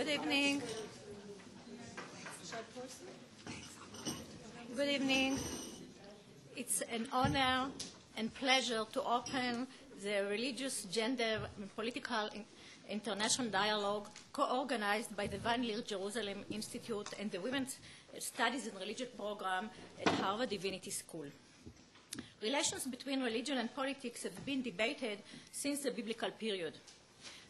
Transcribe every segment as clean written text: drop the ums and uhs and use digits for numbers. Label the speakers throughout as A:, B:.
A: Good evening. Good evening. It's an honor and pleasure to open the Religious, Gender, and Political International Dialogue co-organized by the Van Leer Jerusalem Institute and the Women's Studies in Religion program at Harvard Divinity School. Relations between religion and politics have been debated since the biblical period.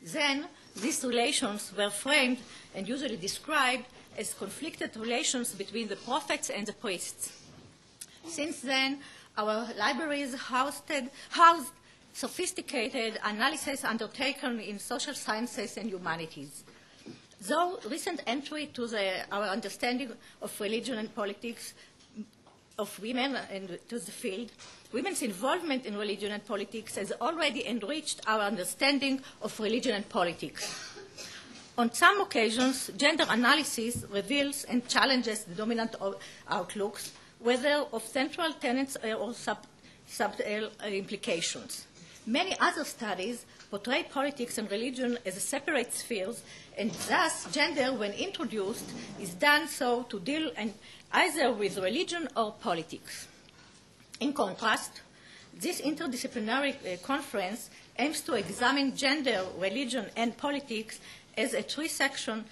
A: Then, these relations were framed and usually described as conflicted relations between the prophets and the priests. Since then, our libraries housed sophisticated analysis undertaken in social sciences and humanities. Though recent entry to our understanding of religion and politics of women and to the field, women's involvement in religion and politics has already enriched our understanding of religion and politics. On some occasions, gender analysis reveals and challenges the dominant outlooks, whether of central tenets or subtle implications. Many other studies portray politics and religion as separate spheres, and thus gender, when introduced, is done so to deal either with religion or politics. In contrast, this interdisciplinary conference aims to examine gender, religion, and politics as a three-section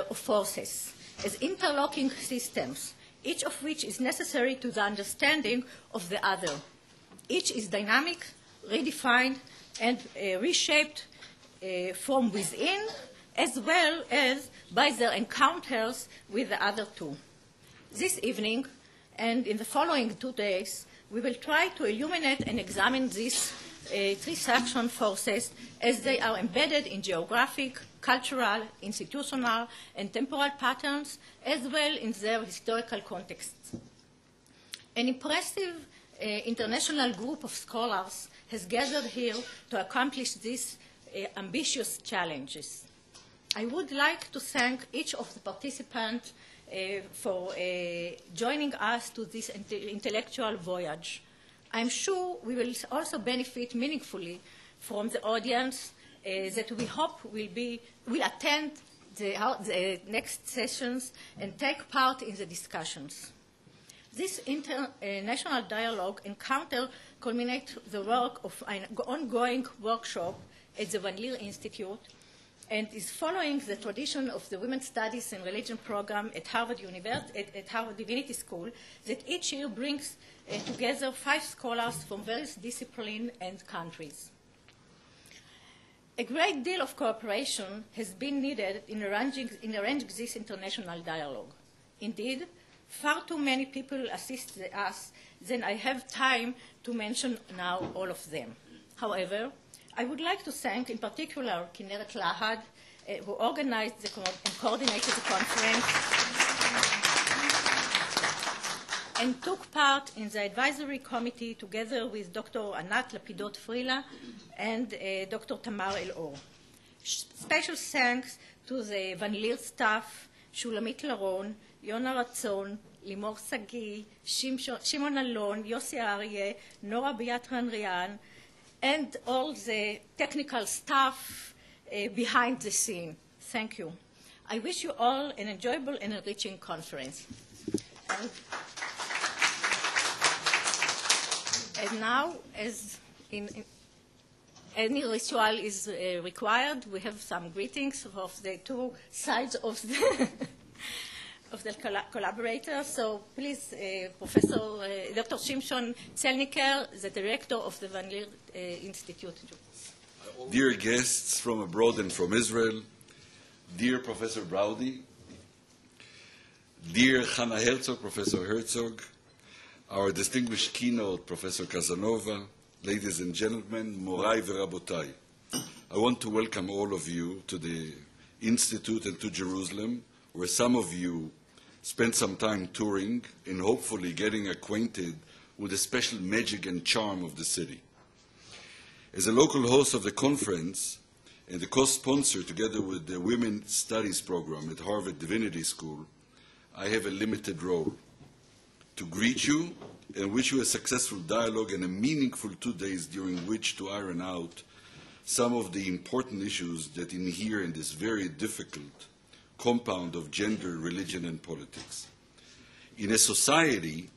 A: of forces, as interlocking systems, each of which is necessary to the understanding of the other. Each is dynamic, redefined, and reshaped from within, as well as by their encounters with the other two. This evening, and in the following 2 days, we will try to illuminate and examine these three-section forces as they are embedded in geographic, cultural, institutional, and temporal patterns, as well in their historical contexts. An impressive international group of scholars has gathered here to accomplish these ambitious challenges. I would like to thank each of the participants for joining us to this intellectual voyage. I'm sure we will also benefit meaningfully from the audience that we hope will attend the next sessions and take part in the discussions. This international dialogue encounter culminates the work of an ongoing workshop at the Van Leer Institute and is following the tradition of the Women's Studies and Religion program at Harvard Divinity School that each year brings together 5 scholars from various disciplines and countries. A great deal of cooperation has been needed in arranging this international dialogue. Indeed, far too many people assist us than I have time to mention now all of them. However, I would like to thank in particular Kinneret Lahad, who organized and coordinated the conference and took part in the advisory committee together with Dr. Anat Lapidot-Frila and Dr. Tamar El-Or. Special thanks to the Van Leer staff, Shulamit Laron, Yona Ratzon, Limor Sagi, Shimon Alon, Yossi Aryeh, Nora Biatran-Rian, and all the technical staff behind the scene. Thank you. I wish you all an enjoyable and enriching conference. And now, as in any ritual is required, we have some greetings of the two sides of the of the collaborators. So please, Professor Dr. Shimshon Zelniker, the director of the Van Leer Institute.
B: Dear guests from abroad and from Israel, dear Professor Braude, dear Hanna Herzog, Professor Herzog, our distinguished keynote, Professor Casanova, ladies and gentlemen, Morai v'Rabotai, I want to welcome all of you to the Institute and to Jerusalem, where some of you spent some time touring and hopefully getting acquainted with the special magic and charm of the city. As a local host of the conference and the co-sponsor together with the Women's Studies program at Harvard Divinity School, I have a limited role to greet you and wish you a successful dialogue and a meaningful 2 days during which to iron out some of the important issues that inhere in this very difficult compound of gender, religion, and politics. In a society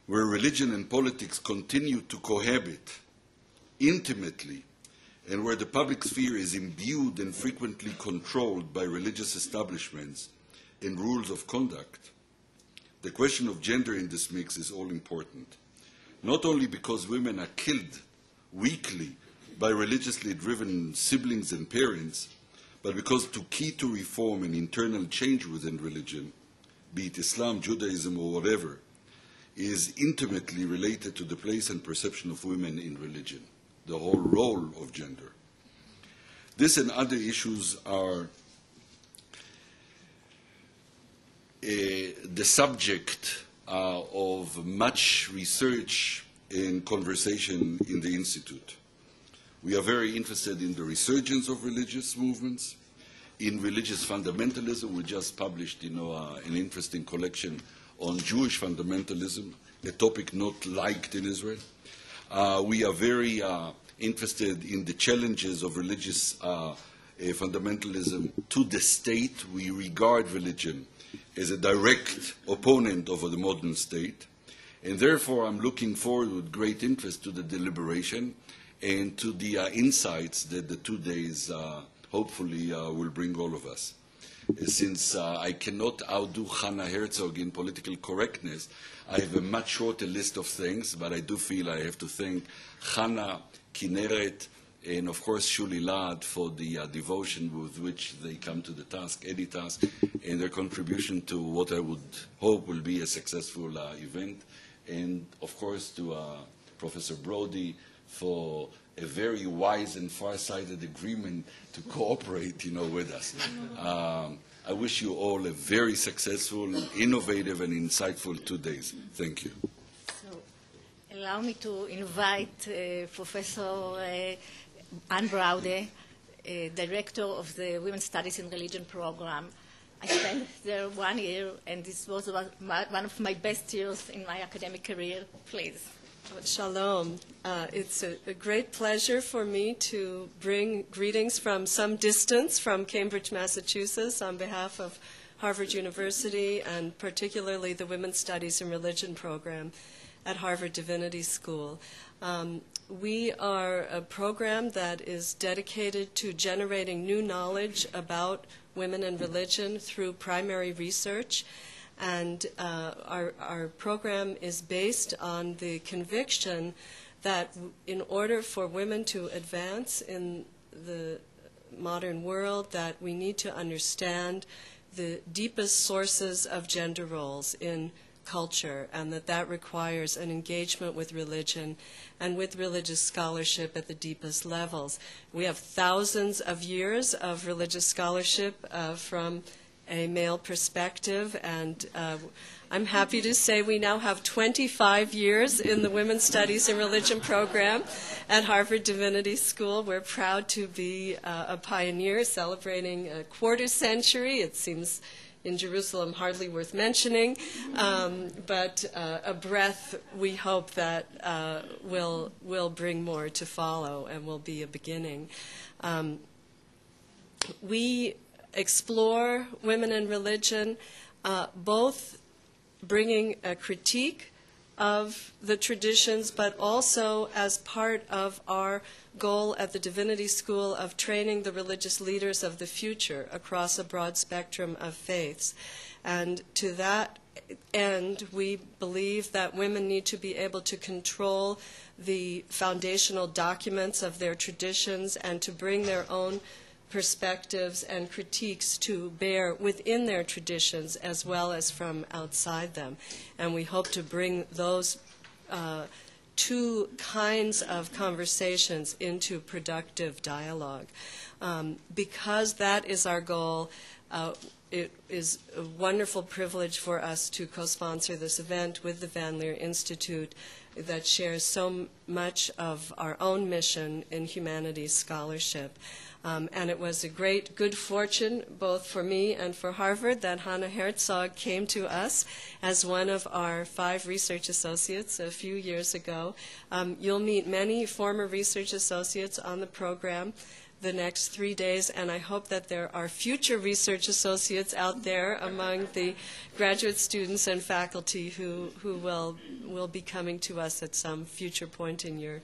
B: where religion and politics continue to cohabit intimately, and where the public sphere is imbued and frequently controlled by religious establishments and rules of conduct, the question of gender in this mix is all important. Not only because women are killed weekly by religiously driven siblings and parents, but because the key to reform and internal change within religion, be it Islam, Judaism, or whatever, is intimately related to the place and perception of women in religion, the whole role of gender. This and other issues are the subject of much research and conversation in the Institute. We are very interested in the resurgence of religious movements, in religious fundamentalism. We just published, an interesting collection on Jewish fundamentalism, a topic not liked in Israel. We are very interested in the challenges of religious fundamentalism to the state. We regard religion as a direct opponent of the modern state, and therefore I'm looking forward with great interest to the deliberation and to the insights that the 2 days hopefully will bring all of us. Since I cannot outdo Hanna Herzog in political correctness, I have a much shorter list of things, but I do feel I have to thank Hanna, Kinneret, and of course Shuli Lad for the devotion with which they come to the task, any task, and their contribution to what I would hope will be a successful event. And of course to Professor Braude for a very wise and far-sighted agreement to cooperate, with us. I wish you all a very successful, innovative, and insightful 2 days. Thank you.
A: So, allow me to invite Professor Braude, Director of the Women's Studies in Religion program. I spent there 1 year, and this was one of my best years in my academic career. Please.
C: Shalom. It's a great pleasure for me to bring greetings from some distance from Cambridge, Massachusetts, on behalf of Harvard University and particularly the Women's Studies in Religion program at Harvard Divinity School. We are a program that is dedicated to generating new knowledge about women and religion through primary research. And our program is based on the conviction that in order for women to advance in the modern world, that we need to understand the deepest sources of gender roles in culture, and that requires an engagement with religion and with religious scholarship at the deepest levels. We have thousands of years of religious scholarship from a male perspective, and I'm happy to say we now have 25 years in the Women's Studies in Religion program at Harvard Divinity School. We're proud to be a pioneer, celebrating a quarter century. It seems in Jerusalem hardly worth mentioning, but a breath we hope that will bring more to follow and will be a beginning. We explore women and religion, both bringing a critique of the traditions, but also as part of our goal at the Divinity School of training the religious leaders of the future across a broad spectrum of faiths. And to that end, we believe that women need to be able to control the foundational documents of their traditions and to bring their own perspectives and critiques to bear within their traditions as well as from outside them. And we hope to bring those two kinds of conversations into productive dialogue. Because that is our goal, it is a wonderful privilege for us to co-sponsor this event with the Van Leer Institute that shares so much of our own mission in humanities scholarship. And it was a great good fortune, both for me and for Harvard, that Hanna Herzog came to us as one of our 5 research associates a few years ago. You'll meet many former research associates on the program. the next 3 days, and I hope that there are future research associates out there among the graduate students and faculty who will be coming to us at some future point in your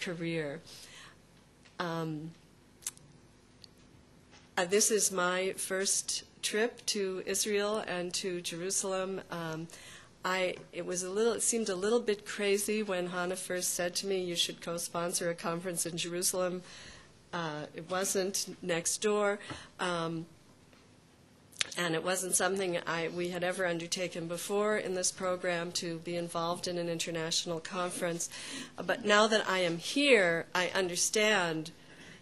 C: career. This is my first trip to Israel and to Jerusalem. It seemed a little bit crazy when Hanna first said to me, you should co-sponsor a conference in Jerusalem. It wasn't next door, and it wasn't something we had ever undertaken before in this program, to be involved in an international conference. But now that I am here, I understand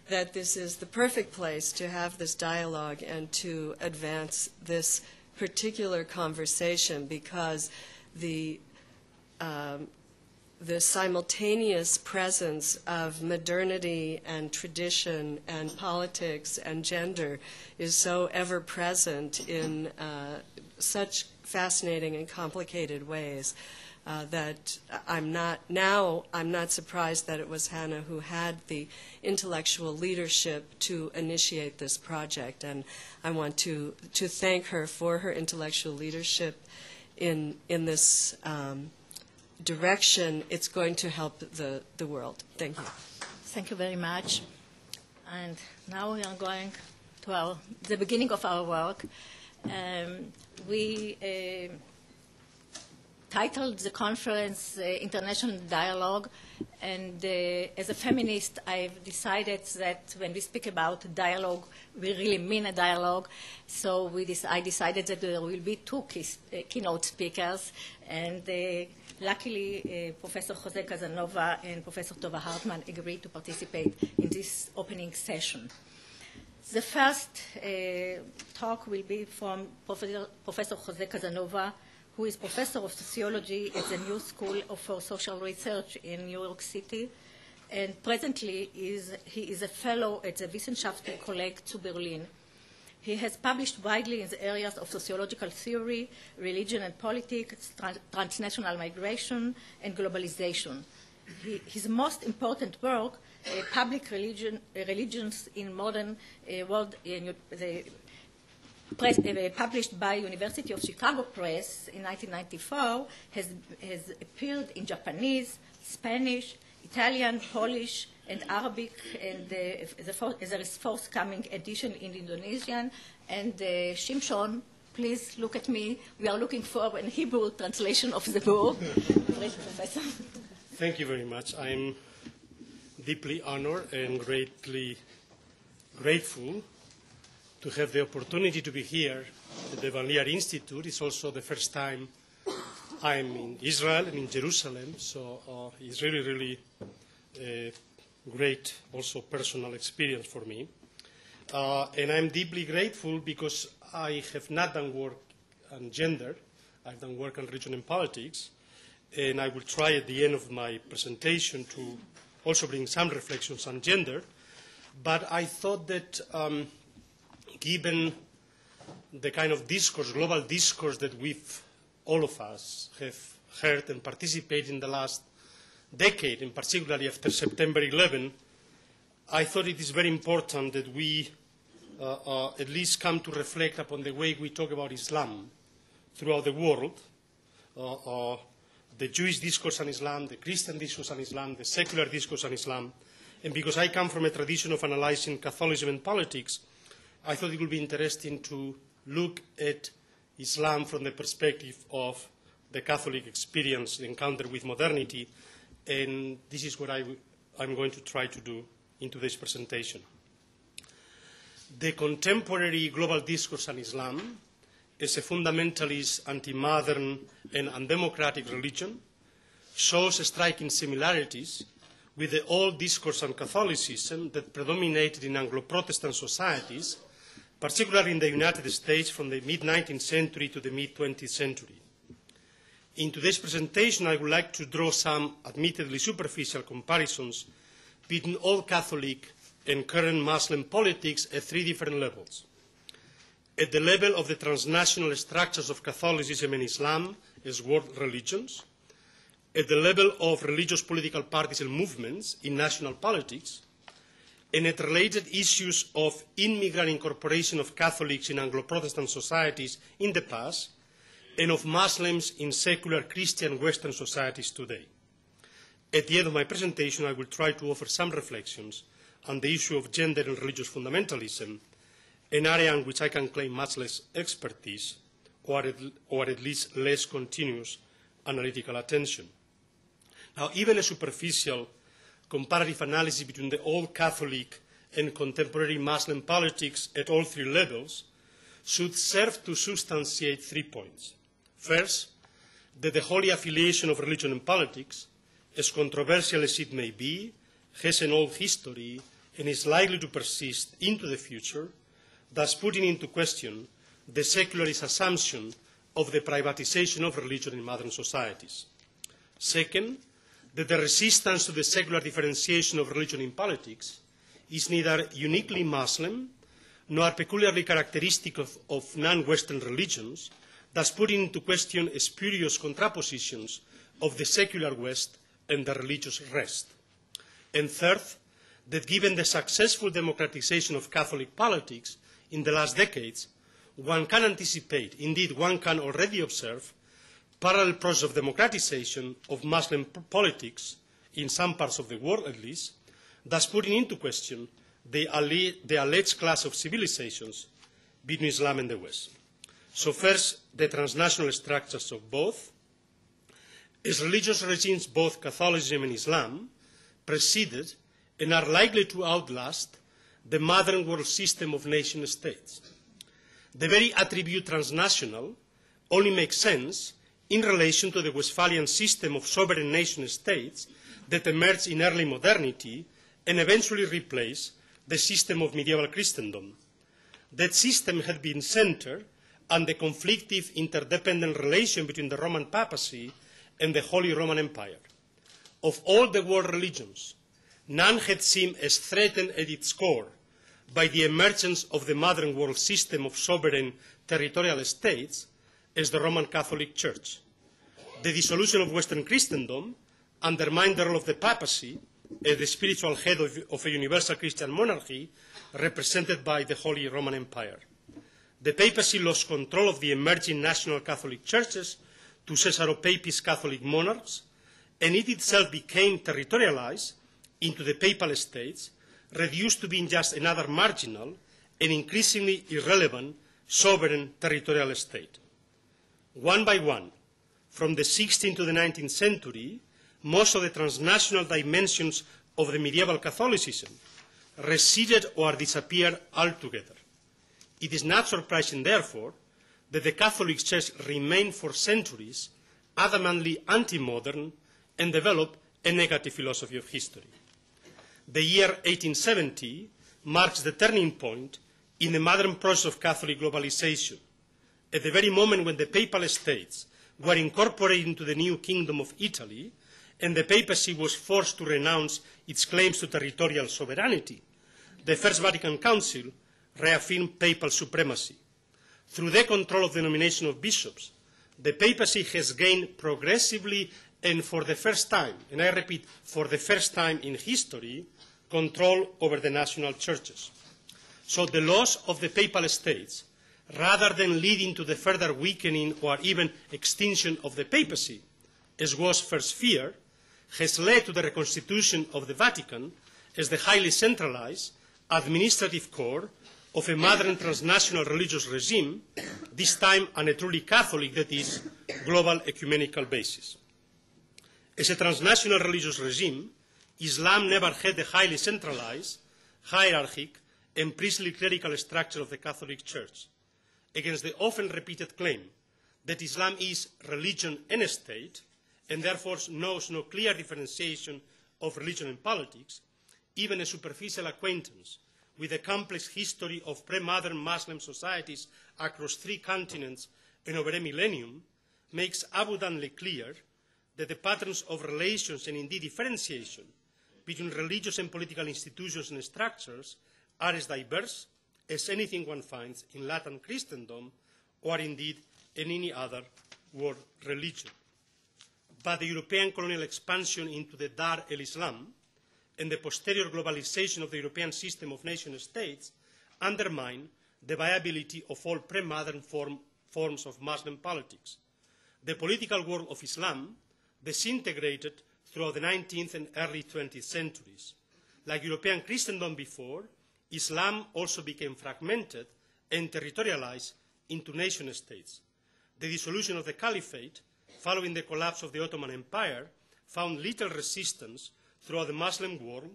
C: that this is the perfect place to have this dialogue and to advance this particular conversation, because the simultaneous presence of modernity and tradition and politics and gender is so ever present in such fascinating and complicated ways that I'm not surprised that it was Hanna who had the intellectual leadership to initiate this project, and I want to thank her for her intellectual leadership in this direction. It's going to help the world. Thank you.
A: Thank you very much. And now we are going to the beginning of our work. We titled the conference International Dialogue, and as a feminist, I've decided that when we speak about dialogue, we really mean a dialogue. So I decided that there will be two keynote speakers, and luckily Professor José Casanova and Professor Tova Hartman agreed to participate in this opening session. The first talk will be from Professor José Casanova, who is professor of sociology at the New School for Social Research in New York City, and presently he is a fellow at the Wissenschaftskolleg to Berlin. He has published widely in the areas of sociological theory, religion and politics, transnational migration, and globalization. His most important work, Public Religions in Modern World, published by University of Chicago Press in 1994, has appeared in Japanese, Spanish, Italian, Polish, and Arabic, and there is forthcoming edition in Indonesian. And Shimshon, please look at me. We are looking for a Hebrew translation of the book. Professor.
D: Thank you very much. I'm deeply honored and greatly grateful to have the opportunity to be here at the Leer Institute. It's also the first time I'm in Israel and in Jerusalem, so it's really, really a great also personal experience for me. And I'm deeply grateful because I have not done work on gender. I've done work on religion and politics, and I will try at the end of my presentation to also bring some reflections on gender. But I thought that given the kind of discourse, global discourse that all of us have heard and participated in the last decade, and particularly after September 11, I thought it is very important that we at least come to reflect upon the way we talk about Islam throughout the world, the Jewish discourse on Islam, the Christian discourse on Islam, the secular discourse on Islam. And because I come from a tradition of analyzing Catholicism and politics, I thought it would be interesting to look at Islam from the perspective of the Catholic experience, the encounter with modernity, and this is what I'm going to try to do in today's presentation. The contemporary global discourse on Islam as a fundamentalist, anti-modern, and undemocratic religion shows striking similarities with the old discourse on Catholicism that predominated in Anglo-Protestant societies, particularly in the United States from the mid-19th century to the mid-20th century. In today's presentation, I would like to draw some admittedly superficial comparisons between old Catholic and current Muslim politics at three different levels. At the level of the transnational structures of Catholicism and Islam as world religions, at the level of religious political parties and movements in national politics, and it related issues of immigrant incorporation of Catholics in Anglo-Protestant societies in the past and of Muslims in secular Christian Western societies today. At the end of my presentation, I will try to offer some reflections on the issue of gender and religious fundamentalism, an area in which I can claim much less expertise or at least less continuous analytical attention. Now, even a superficial comparative analysis between the old Catholic and contemporary Muslim politics at all three levels should serve to substantiate 3 points. First, that the holy affiliation of religion and politics, as controversial as it may be, has an old history and is likely to persist into the future, thus putting into question the secularist assumption of the privatization of religion in modern societies. Second, that the resistance to the secular differentiation of religion in politics is neither uniquely Muslim nor peculiarly characteristic of non-Western religions, thus putting into question spurious contrapositions of the secular West and the religious rest. And third, that given the successful democratization of Catholic politics in the last decades, one can anticipate, indeed one can already observe, parallel process of democratization of Muslim politics in some parts of the world at least, thus putting into question the alleged clash of civilizations between Islam and the West. So first, the transnational structures of both. As religious regimes, both Catholicism and Islam, preceded and are likely to outlast the modern world system of nation states. The very attribute transnational only makes sense in relation to the Westphalian system of sovereign nation states that emerged in early modernity and eventually replaced the system of medieval Christendom. That system had been centered on the conflictive interdependent relation between the Roman papacy and the Holy Roman Empire. Of all the world religions, none had seemed as threatened at its core by the emergence of the modern world system of sovereign territorial states as the Roman Catholic Church. The dissolution of Western Christendom undermined the role of the papacy as the spiritual head of a universal Christian monarchy represented by the Holy Roman Empire. The papacy lost control of the emerging national Catholic churches to Caesaro-Papist Catholic monarchs, and it itself became territorialized into the papal states, reduced to being just another marginal and increasingly irrelevant sovereign territorial state. One by one, from the 16th to the 19th century, most of the transnational dimensions of the medieval Catholicism receded or disappeared altogether. It is not surprising, therefore, that the Catholic Church remained for centuries adamantly anti-modern and developed a negative philosophy of history. The year 1870 marks the turning point in the modern process of Catholic globalization, at the very moment when the papal states were incorporated into the new kingdom of Italy and the papacy was forced to renounce its claims to territorial sovereignty. The First Vatican Council reaffirmed papal supremacy. Through the control of the nomination of bishops, the papacy has gained progressively and for the first time, and I repeat, for the first time in history, control over the national churches. So the loss of the papal states, rather than leading to the further weakening or even extinction of the papacy, as was first feared, has led to the reconstitution of the Vatican as the highly centralized administrative core of a modern transnational religious regime, this time on a truly Catholic, that is, global ecumenical basis. As a transnational religious regime, Islam never had the highly centralized, hierarchic, and priestly clerical structure of the Catholic Church, against the often repeated claim that Islam is religion and state, and therefore knows no clear differentiation of religion and politics. Even a superficial acquaintance with the complex history of pre-modern Muslim societies across 3 continents and over a millennium makes abundantly clear that the patterns of relations and indeed differentiation between religious and political institutions and structures are as diverse as anything one finds in Latin Christendom or indeed in any other world religion. But the European colonial expansion into the Dar el-Islam and the posterior globalization of the European system of nation-states undermine the viability of all pre-modern forms of Muslim politics. The political world of Islam disintegrated throughout the 19th and early 20th centuries. Like European Christendom before, Islam also became fragmented and territorialized into nation-states. The dissolution of the Caliphate, following the collapse of the Ottoman Empire, found little resistance throughout the Muslim world,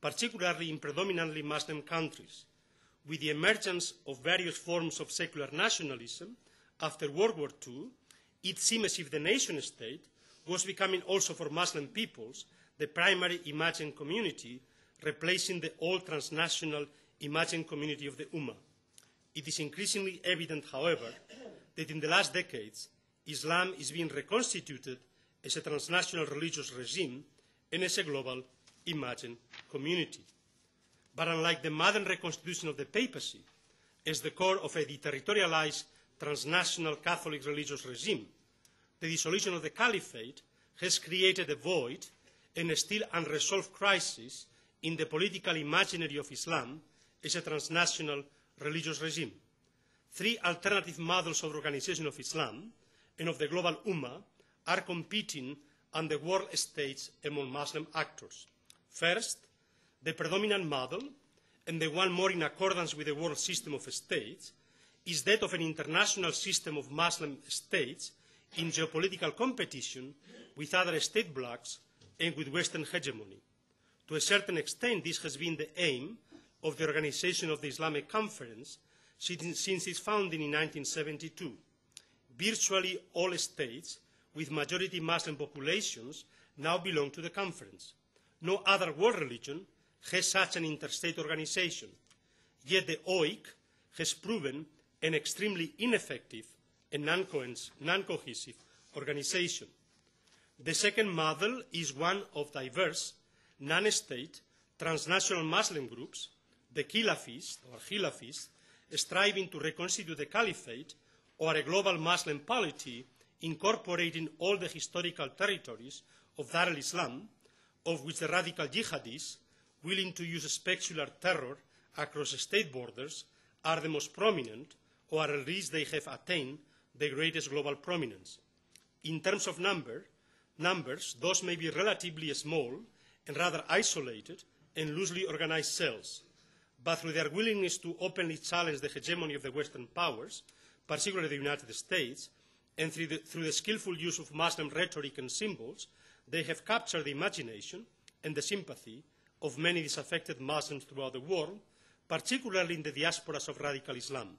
D: particularly in predominantly Muslim countries. With the emergence of various forms of secular nationalism after World War II, it seemed as if the nation-state was becoming also for Muslim peoples the primary imagined community, replacing the old transnational imagined community of the Ummah. It is increasingly evident, however, that in the last decades, Islam is being reconstituted as a transnational religious regime and as a global imagined community. But unlike the modern reconstitution of the papacy as the core of a deterritorialized transnational Catholic religious regime, the dissolution of the Caliphate has created a void and a still unresolved crisis in the political imaginary of Islam as a transnational religious regime. Three alternative models of organization of Islam and of the global Ummah are competing on the world stage among Muslim actors. First, the predominant model, and the one more in accordance with the world system of states, is that of an international system of Muslim states in geopolitical competition with other state blocs and with Western hegemony. To a certain extent, this has been the aim of the organization of the Islamic Conference since its founding in 1972. Virtually all states with majority Muslim populations now belong to the conference. No other world religion has such an interstate organization, yet the OIC has proven an extremely ineffective and non-cohesive organization. The second model is one of diverse, non-state, transnational Muslim groups, the Khilafis, striving to reconstitute the Caliphate, or a global Muslim polity incorporating all the historical territories of Dar al-Islam, of which the radical jihadists, willing to use specular terror across state borders, are the most prominent, or at least they have attained the greatest global prominence. In terms of numbers, those may be relatively small and rather isolated and loosely organized cells, but through their willingness to openly challenge the hegemony of the Western powers, particularly the United States, and through the skillful use of Muslim rhetoric and symbols, they have captured the imagination and the sympathy of many disaffected Muslims throughout the world, particularly in the diasporas of radical Islam.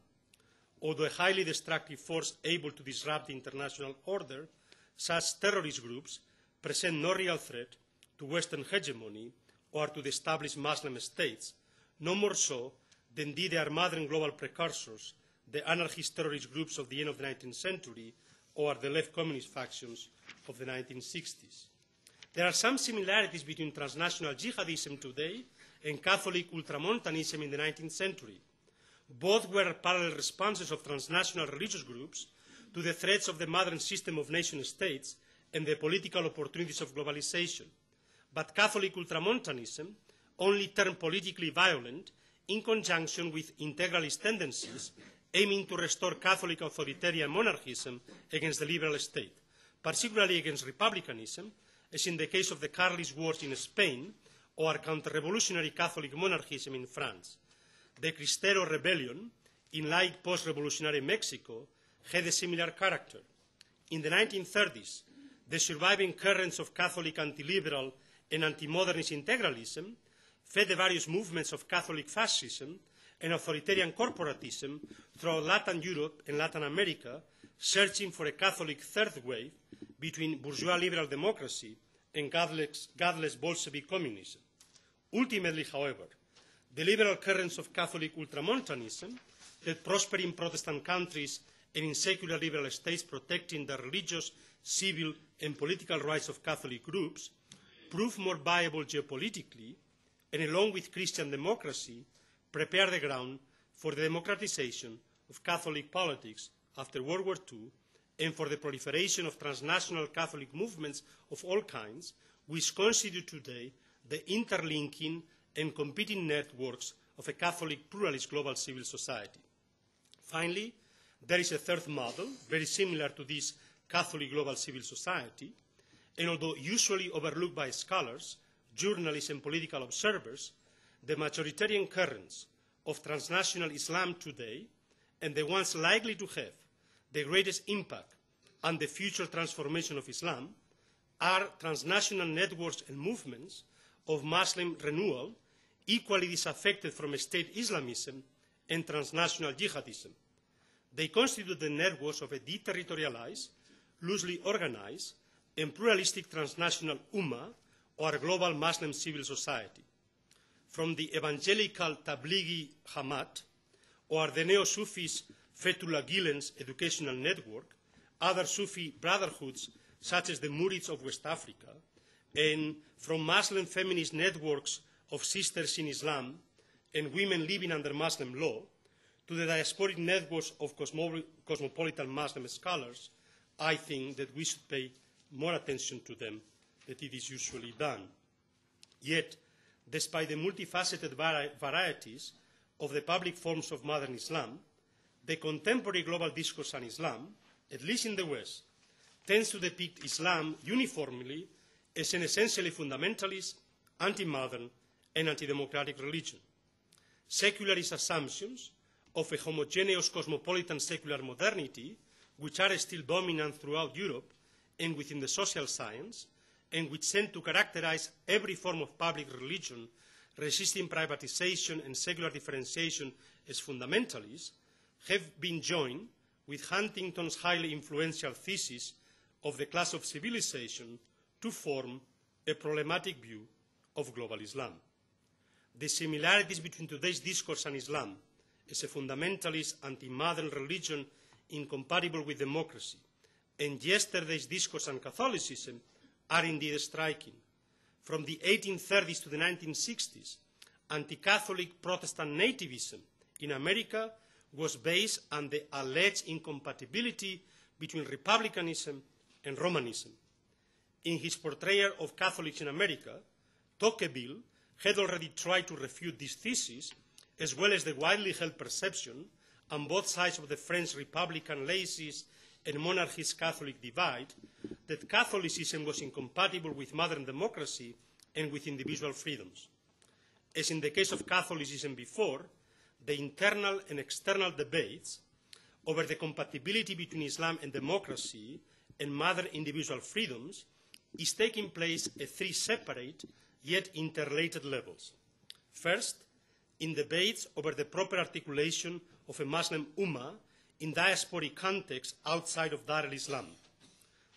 D: Although a highly destructive force able to disrupt the international order, such terrorist groups present no real threat to Western hegemony or to the established Muslim states, no more so than did their modern global precursors, the anarchist terrorist groups of the end of the 19th century or the left communist factions of the 1960s. There are some similarities between transnational jihadism today and Catholic ultramontanism in the 19th century. Both were parallel responses of transnational religious groups to the threats of the modern system of nation-states and the political opportunities of globalization. But Catholic ultramontanism only turned politically violent in conjunction with integralist tendencies aiming to restore Catholic authoritarian monarchism against the liberal state, particularly against republicanism, as in the case of the Carlist Wars in Spain or counter-revolutionary Catholic monarchism in France. The Cristero rebellion in late post-revolutionary Mexico had a similar character. In the 1930s, the surviving currents of Catholic anti-liberal and anti-modernist integralism fed the various movements of Catholic fascism and authoritarian corporatism throughout Latin Europe and Latin America, searching for a Catholic third wave between bourgeois liberal democracy and godless Bolshevik communism. Ultimately, however, the liberal currents of Catholic ultramontanism that prosper in Protestant countries and in secular liberal states protecting the religious, civil, and political rights of Catholic groups prove more viable geopolitically and, along with Christian democracy, prepare the ground for the democratization of Catholic politics after World War II and for the proliferation of transnational Catholic movements of all kinds, which constitute today the interlinking and competing networks of a Catholic pluralist global civil society. Finally, there is a third model, very similar to this Catholic global civil society, and although usually overlooked by scholars, journalists, and political observers, the majoritarian currents of transnational Islam today, and the ones likely to have the greatest impact on the future transformation of Islam, are transnational networks and movements of Muslim renewal, equally disaffected from state Islamism and transnational jihadism. They constitute the networks of a deterritorialized, loosely organized, and pluralistic transnational ummah, or global Muslim civil society. From the evangelical Tablighi Hamat, or the neo-Sufis Fethullah Gulen's educational network, other Sufi brotherhoods such as the Murids of West Africa, and from Muslim feminist networks of sisters in Islam and women living under Muslim law, to the diasporic networks of cosmopolitan Muslim scholars, I think that we should pay more attention to them than it is usually done. Yet, despite the multifaceted varieties of the public forms of modern Islam, the contemporary global discourse on Islam, at least in the West, tends to depict Islam uniformly as an essentially fundamentalist, anti-modern, and anti-democratic religion. Secularist assumptions of a homogeneous cosmopolitan secular modernity, which are still dominant throughout Europe and within the social science, and which tend to characterize every form of public religion, resisting privatization and secular differentiation as fundamentalist, have been joined with Huntington's highly influential thesis of the class of civilization to form a problematic view of global Islam. The similarities between today's discourse on Islam as a fundamentalist anti-modern religion incompatible with democracy and yesterday's discourse on Catholicism are indeed striking. From the 1830s to the 1960s, anti-Catholic Protestant nativism in America was based on the alleged incompatibility between republicanism and Romanism. In his portrayal of Catholics in America, Tocqueville had already tried to refute this thesis, as well as the widely held perception on both sides of the French Republican laicist and monarchist Catholic divide that Catholicism was incompatible with modern democracy and with individual freedoms. As in the case of Catholicism before, the internal and external debates over the compatibility between Islam and democracy and modern individual freedoms is taking place at three separate yet interrelated levels. First, in debates over the proper articulation of a Muslim ummah in diasporic context outside of Dar al-Islam.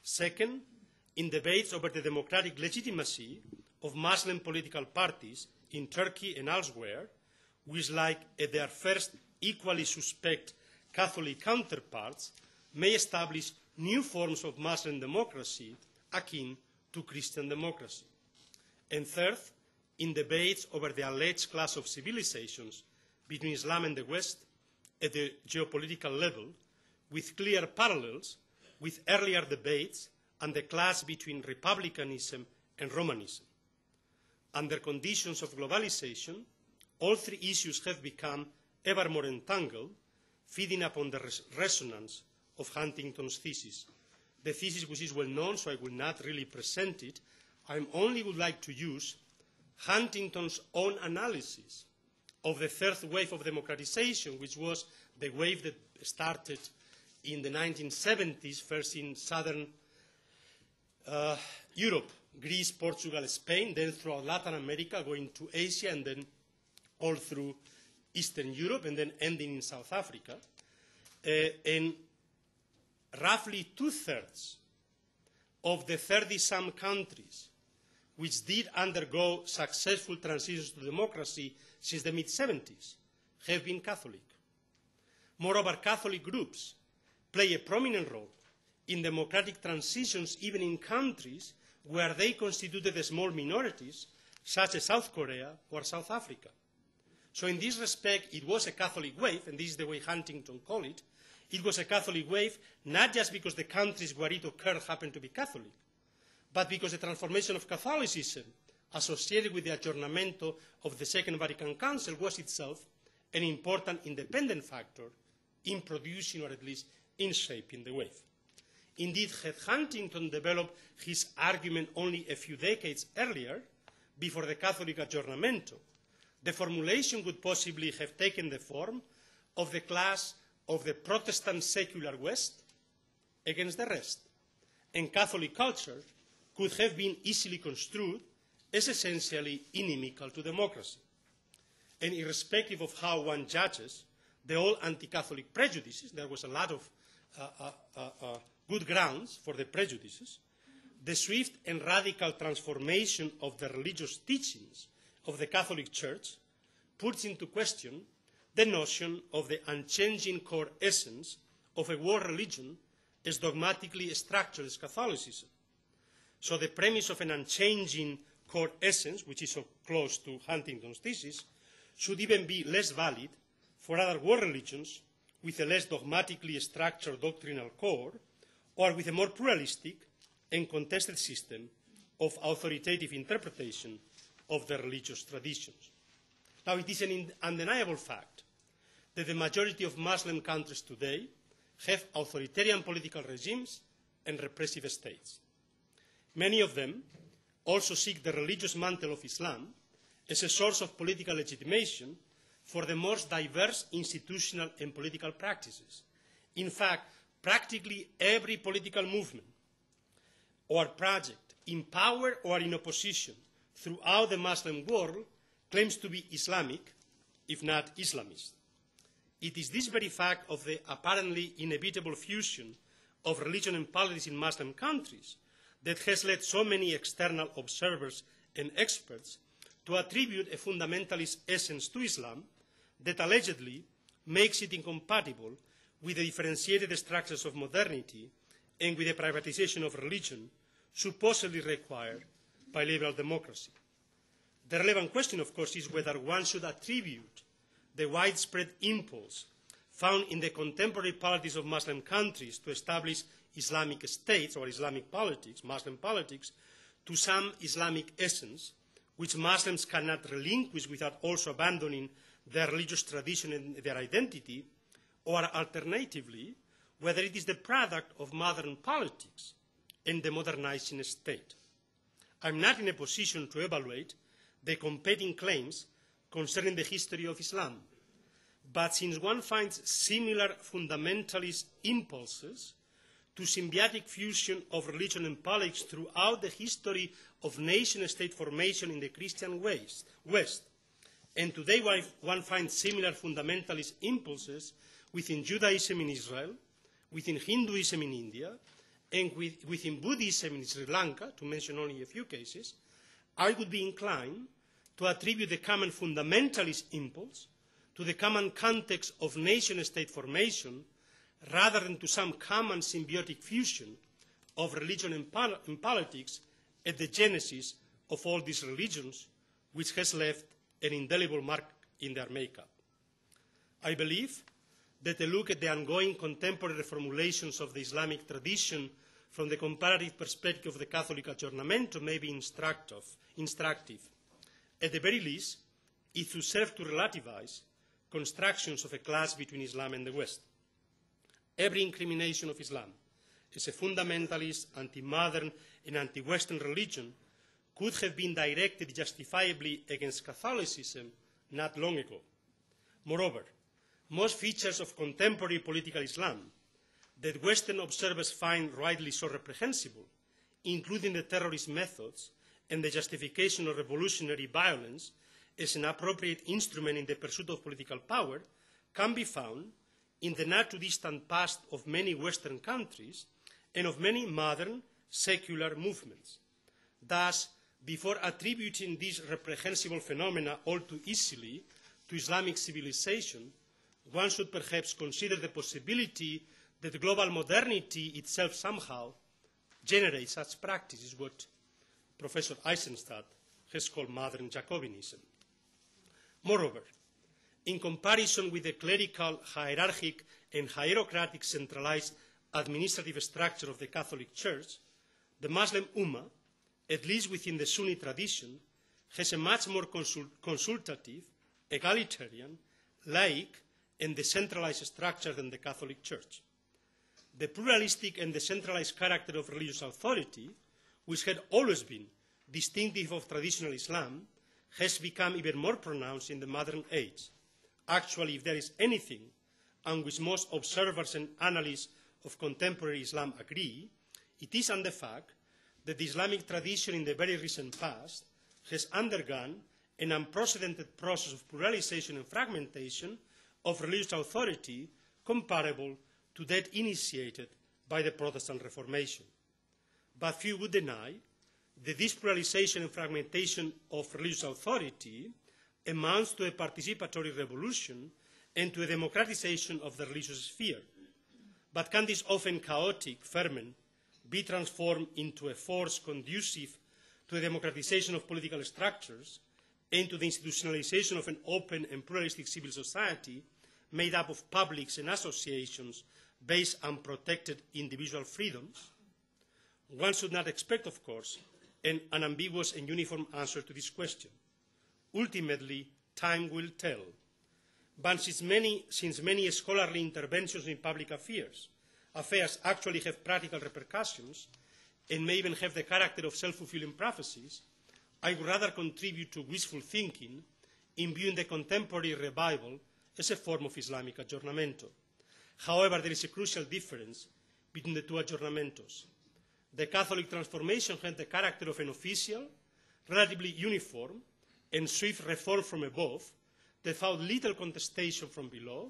D: Second, in debates over the democratic legitimacy of Muslim political parties in Turkey and elsewhere, which, like their first equally suspect Catholic counterparts, may establish new forms of Muslim democracy akin to Christian democracy. And third, in debates over the alleged clash of civilizations between Islam and the West at the geopolitical level, with clear parallels with earlier debates on the clash between republicanism and Romanism. Under conditions of globalization, all three issues have become ever more entangled, feeding upon the resonance of Huntington's thesis. The thesis, which is well known, so I will not really present it. I only would like to use Huntington's own analysis of the third wave of democratization, which was the wave that started in the 1970s, first in southern Europe, Greece, Portugal, Spain, then throughout Latin America, going to Asia, and then all through Eastern Europe, and then ending in South Africa. And roughly two-thirds of the 30-some countries which did undergo successful transitions to democracy since the mid-70s have been Catholic. Moreover, Catholic groups play a prominent role in democratic transitions even in countries where they constituted small minorities, such as South Korea or South Africa. So in this respect, it was a Catholic wave, and this is the way Huntington called it. It was a Catholic wave, not just because the countries where it occurred happened to be Catholic, but because the transformation of Catholicism associated with the adjournamento of the Second Vatican Council was itself an important independent factor in producing, or at least in shaping, the wave. Indeed, had Huntington developed his argument only a few decades earlier, before the Catholic adjournamento, the formulation would possibly have taken the form of the clash of the Protestant secular West against the rest, and Catholic culture could have been easily construed as essentially inimical to democracy. And irrespective of how one judges the old anti-Catholic prejudices, there was a lot of good grounds for the prejudices, the swift and radical transformation of the religious teachings of the Catholic Church puts into question the notion of the unchanging core essence of a world religion as dogmatically structured as Catholicism. So the premise of an unchanging core essence, which is so close to Huntington's thesis, should even be less valid for other world religions with a less dogmatically structured doctrinal core, or with a more pluralistic and contested system of authoritative interpretation of the religious traditions. Now, it is an undeniable fact that the majority of Muslim countries today have authoritarian political regimes and repressive states. Many of them also seek the religious mantle of Islam as a source of political legitimation for the most diverse institutional and political practices. In fact, practically every political movement or project in power or in opposition throughout the Muslim world claims to be Islamic, if not Islamist. It is this very fact of the apparently inevitable fusion of religion and politics in Muslim countries that has led so many external observers and experts to attribute a fundamentalist essence to Islam that allegedly makes it incompatible with the differentiated structures of modernity and with the privatization of religion supposedly required by liberal democracy. The relevant question, of course, is whether one should attribute the widespread impulse found in the contemporary politics of Muslim countries to establish Islamic states or Islamic politics, Muslim politics, to some Islamic essence, which Muslims cannot relinquish without also abandoning their religious tradition and their identity, or alternatively, whether it is the product of modern politics and the modernizing state. I'm not in a position to evaluate the competing claims concerning the history of Islam, but since one finds similar fundamentalist impulses to symbiotic fusion of religion and politics throughout the history of nation-state formation in the Christian West, and today one finds similar fundamentalist impulses within Judaism in Israel, within Hinduism in India, and within Buddhism in Sri Lanka, to mention only a few cases, I would be inclined to attribute the common fundamentalist impulse to the common context of nation-state formation rather than to some common symbiotic fusion of religion and politics at the genesis of all these religions, which has left an indelible mark in their makeup. I believe that a look at the ongoing contemporary reformulations of the Islamic tradition from the comparative perspective of the Catholic adjournamento may be instructive. At the very least, it should serve to relativize constructions of a clash between Islam and the West. Every incrimination of Islam as a fundamentalist, anti-modern, and anti-Western religion could have been directed justifiably against Catholicism not long ago. Moreover, most features of contemporary political Islam that Western observers find rightly so reprehensible, including the terrorist methods and the justification of revolutionary violence as an appropriate instrument in the pursuit of political power, can be found in the not-too-distant past of many Western countries and of many modern secular movements. Thus, before attributing these reprehensible phenomena all too easily to Islamic civilization, one should perhaps consider the possibility that global modernity itself somehow generates such practices, what Professor Eisenstadt has called modern Jacobinism. Moreover, in comparison with the clerical, hierarchic, and hierocratic centralized administrative structure of the Catholic Church, the Muslim Ummah, at least within the Sunni tradition, has a much more consultative, egalitarian, laic, and decentralized structure than the Catholic Church. The pluralistic and decentralized character of religious authority, which had always been distinctive of traditional Islam, has become even more pronounced in the modern age. Actually, if there is anything on which most observers and analysts of contemporary Islam agree, it is on the fact that the Islamic tradition in the very recent past has undergone an unprecedented process of pluralization and fragmentation of religious authority comparable to that initiated by the Protestant Reformation. But few would deny that this pluralization and fragmentation of religious authority amounts to a participatory revolution and to a democratization of the religious sphere. But can this often chaotic ferment be transformed into a force conducive to a democratization of political structures and to the institutionalization of an open and pluralistic civil society made up of publics and associations based on protected individual freedoms? One should not expect, of course, an unambiguous and uniform answer to this question. Ultimately, time will tell. But since many scholarly interventions in public affairs actually have practical repercussions and may even have the character of self-fulfilling prophecies, I would rather contribute to wishful thinking in viewing the contemporary revival as a form of Islamic aggiornamento. However, there is a crucial difference between the two aggiornamentos. The Catholic transformation had the character of an official, relatively uniform, and swift reform from above that found little contestation from below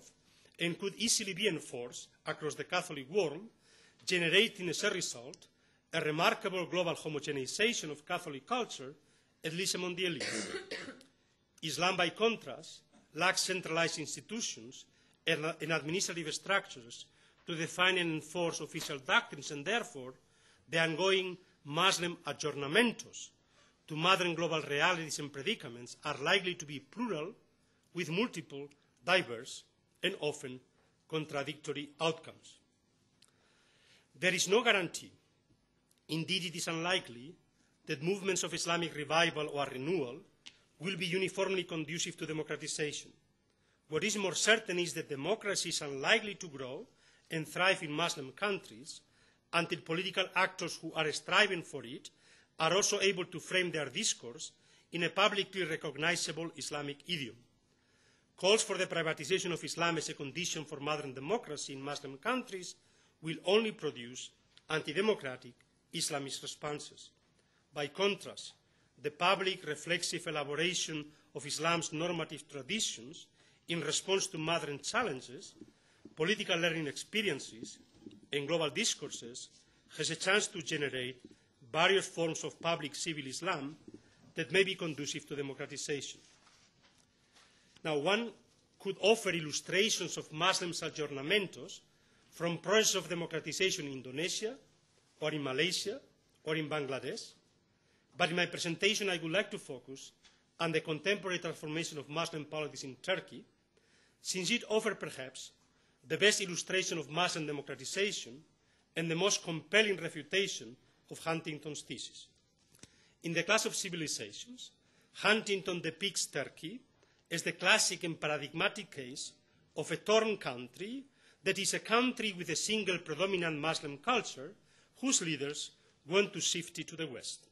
D: and could easily be enforced across the Catholic world, generating as a result a remarkable global homogenization of Catholic culture, at least among the elites. Islam, by contrast, lacks centralized institutions and administrative structures to define and enforce official doctrines, and therefore the ongoing Muslim aggiornamentos to modern global realities and predicaments are likely to be plural, with multiple, diverse, and often contradictory outcomes. There is no guarantee, indeed it is unlikely, that movements of Islamic revival or renewal will be uniformly conducive to democratization. What is more certain is that democracy is unlikely to grow and thrive in Muslim countries until political actors who are striving for it are also able to frame their discourse in a publicly recognizable Islamic idiom. Calls for the privatization of Islam as a condition for modern democracy in Muslim countries will only produce anti-democratic Islamist responses. By contrast, the public reflexive elaboration of Islam's normative traditions in response to modern challenges, political learning experiences, and global discourses has a chance to generate various forms of public civil Islam that may be conducive to democratization. Now, one could offer illustrations of Muslims aggiornamentos from processes of democratization in Indonesia, or in Malaysia, or in Bangladesh. But in my presentation, I would like to focus on the contemporary transformation of Muslim politics in Turkey, since it offers perhaps the best illustration of Muslim democratization and the most compelling refutation of Huntington's thesis. In the class of civilizations, Huntington depicts Turkey as the classic and paradigmatic case of a torn country that is a country with a single predominant Muslim culture whose leaders want to shift it to the West.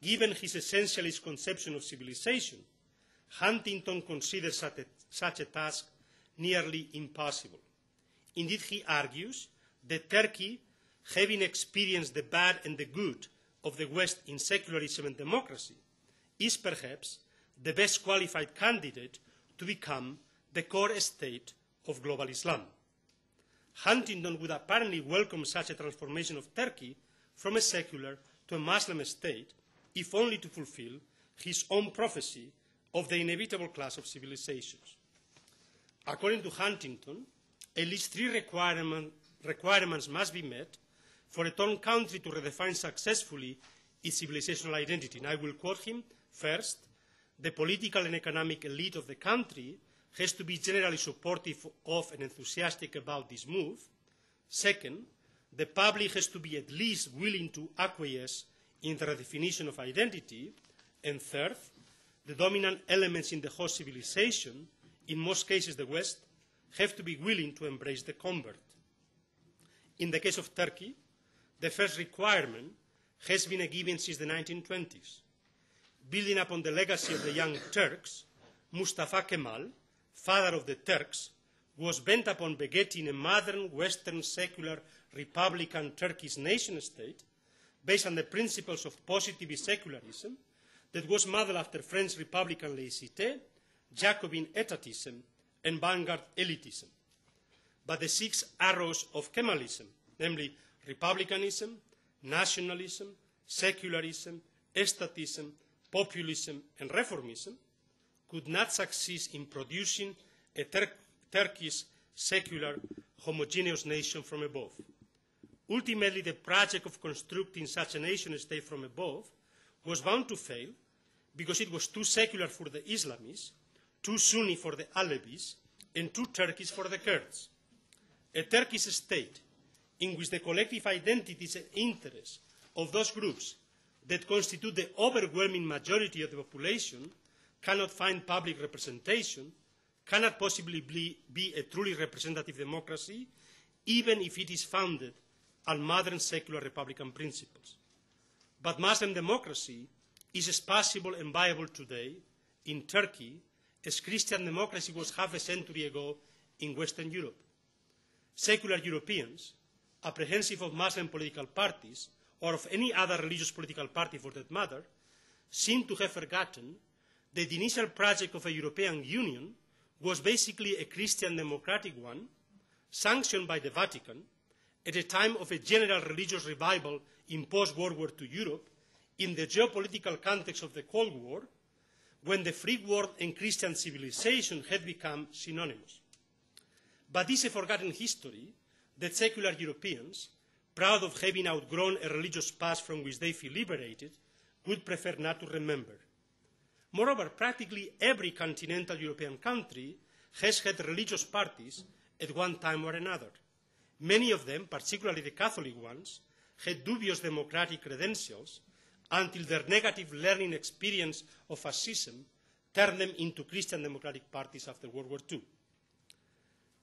D: Given his essentialist conception of civilization, Huntington considers such a task nearly impossible. Indeed, he argues that Turkey, having experienced the bad and the good of the West in secularism and democracy, is perhaps the best qualified candidate to become the core state of global Islam. Huntington would apparently welcome such a transformation of Turkey from a secular to a Muslim state, if only to fulfill his own prophecy of the inevitable clash of civilizations. According to Huntington, at least three requirements must be met for a torn country to redefine successfully its civilizational identity. And I will quote him. First, the political and economic elite of the country has to be generally supportive of and enthusiastic about this move. Second, the public has to be at least willing to acquiesce in the redefinition of identity. And third, the dominant elements in the host civilization, in most cases the West, have to be willing to embrace the convert. In the case of Turkey, the first requirement has been a given since the 1920s. Building upon the legacy of the Young Turks, Mustafa Kemal, father of the Turks, was bent upon begetting a modern, Western, secular, republican Turkish nation-state based on the principles of positivist secularism that was modeled after French republican laïcité, Jacobin etatism, and vanguard elitism. But the 6 arrows of Kemalism, namely republicanism, nationalism, secularism, estatism, populism, and reformism, could not succeed in producing a Turkish secular homogeneous nation from above. Ultimately, the project of constructing such a nation-state from above was bound to fail because it was too secular for the Islamists, too Sunni for the Alevis, and too Turkish for the Kurds. A Turkish state in which the collective identities and interests of those groups that constitute the overwhelming majority of the population cannot find public representation, cannot possibly be a truly representative democracy, even if it is founded on modern secular republican principles. But Muslim democracy is as possible and viable today in Turkey as Christian democracy was half a century ago in Western Europe. Secular Europeans, apprehensive of Muslim political parties, or of any other religious political party for that matter, seem to have forgotten that the initial project of a European Union was basically a Christian democratic one, sanctioned by the Vatican, at a time of a general religious revival in post-World War II Europe, in the geopolitical context of the Cold War, when the free world and Christian civilization had become synonymous. But this is a forgotten history that secular Europeans, proud of having outgrown a religious past from which they feel liberated, would prefer not to remember. Moreover, practically every continental European country has had religious parties at one time or another. Many of them, particularly the Catholic ones, had dubious democratic credentials until their negative learning experience of fascism turned them into Christian democratic parties after World War II.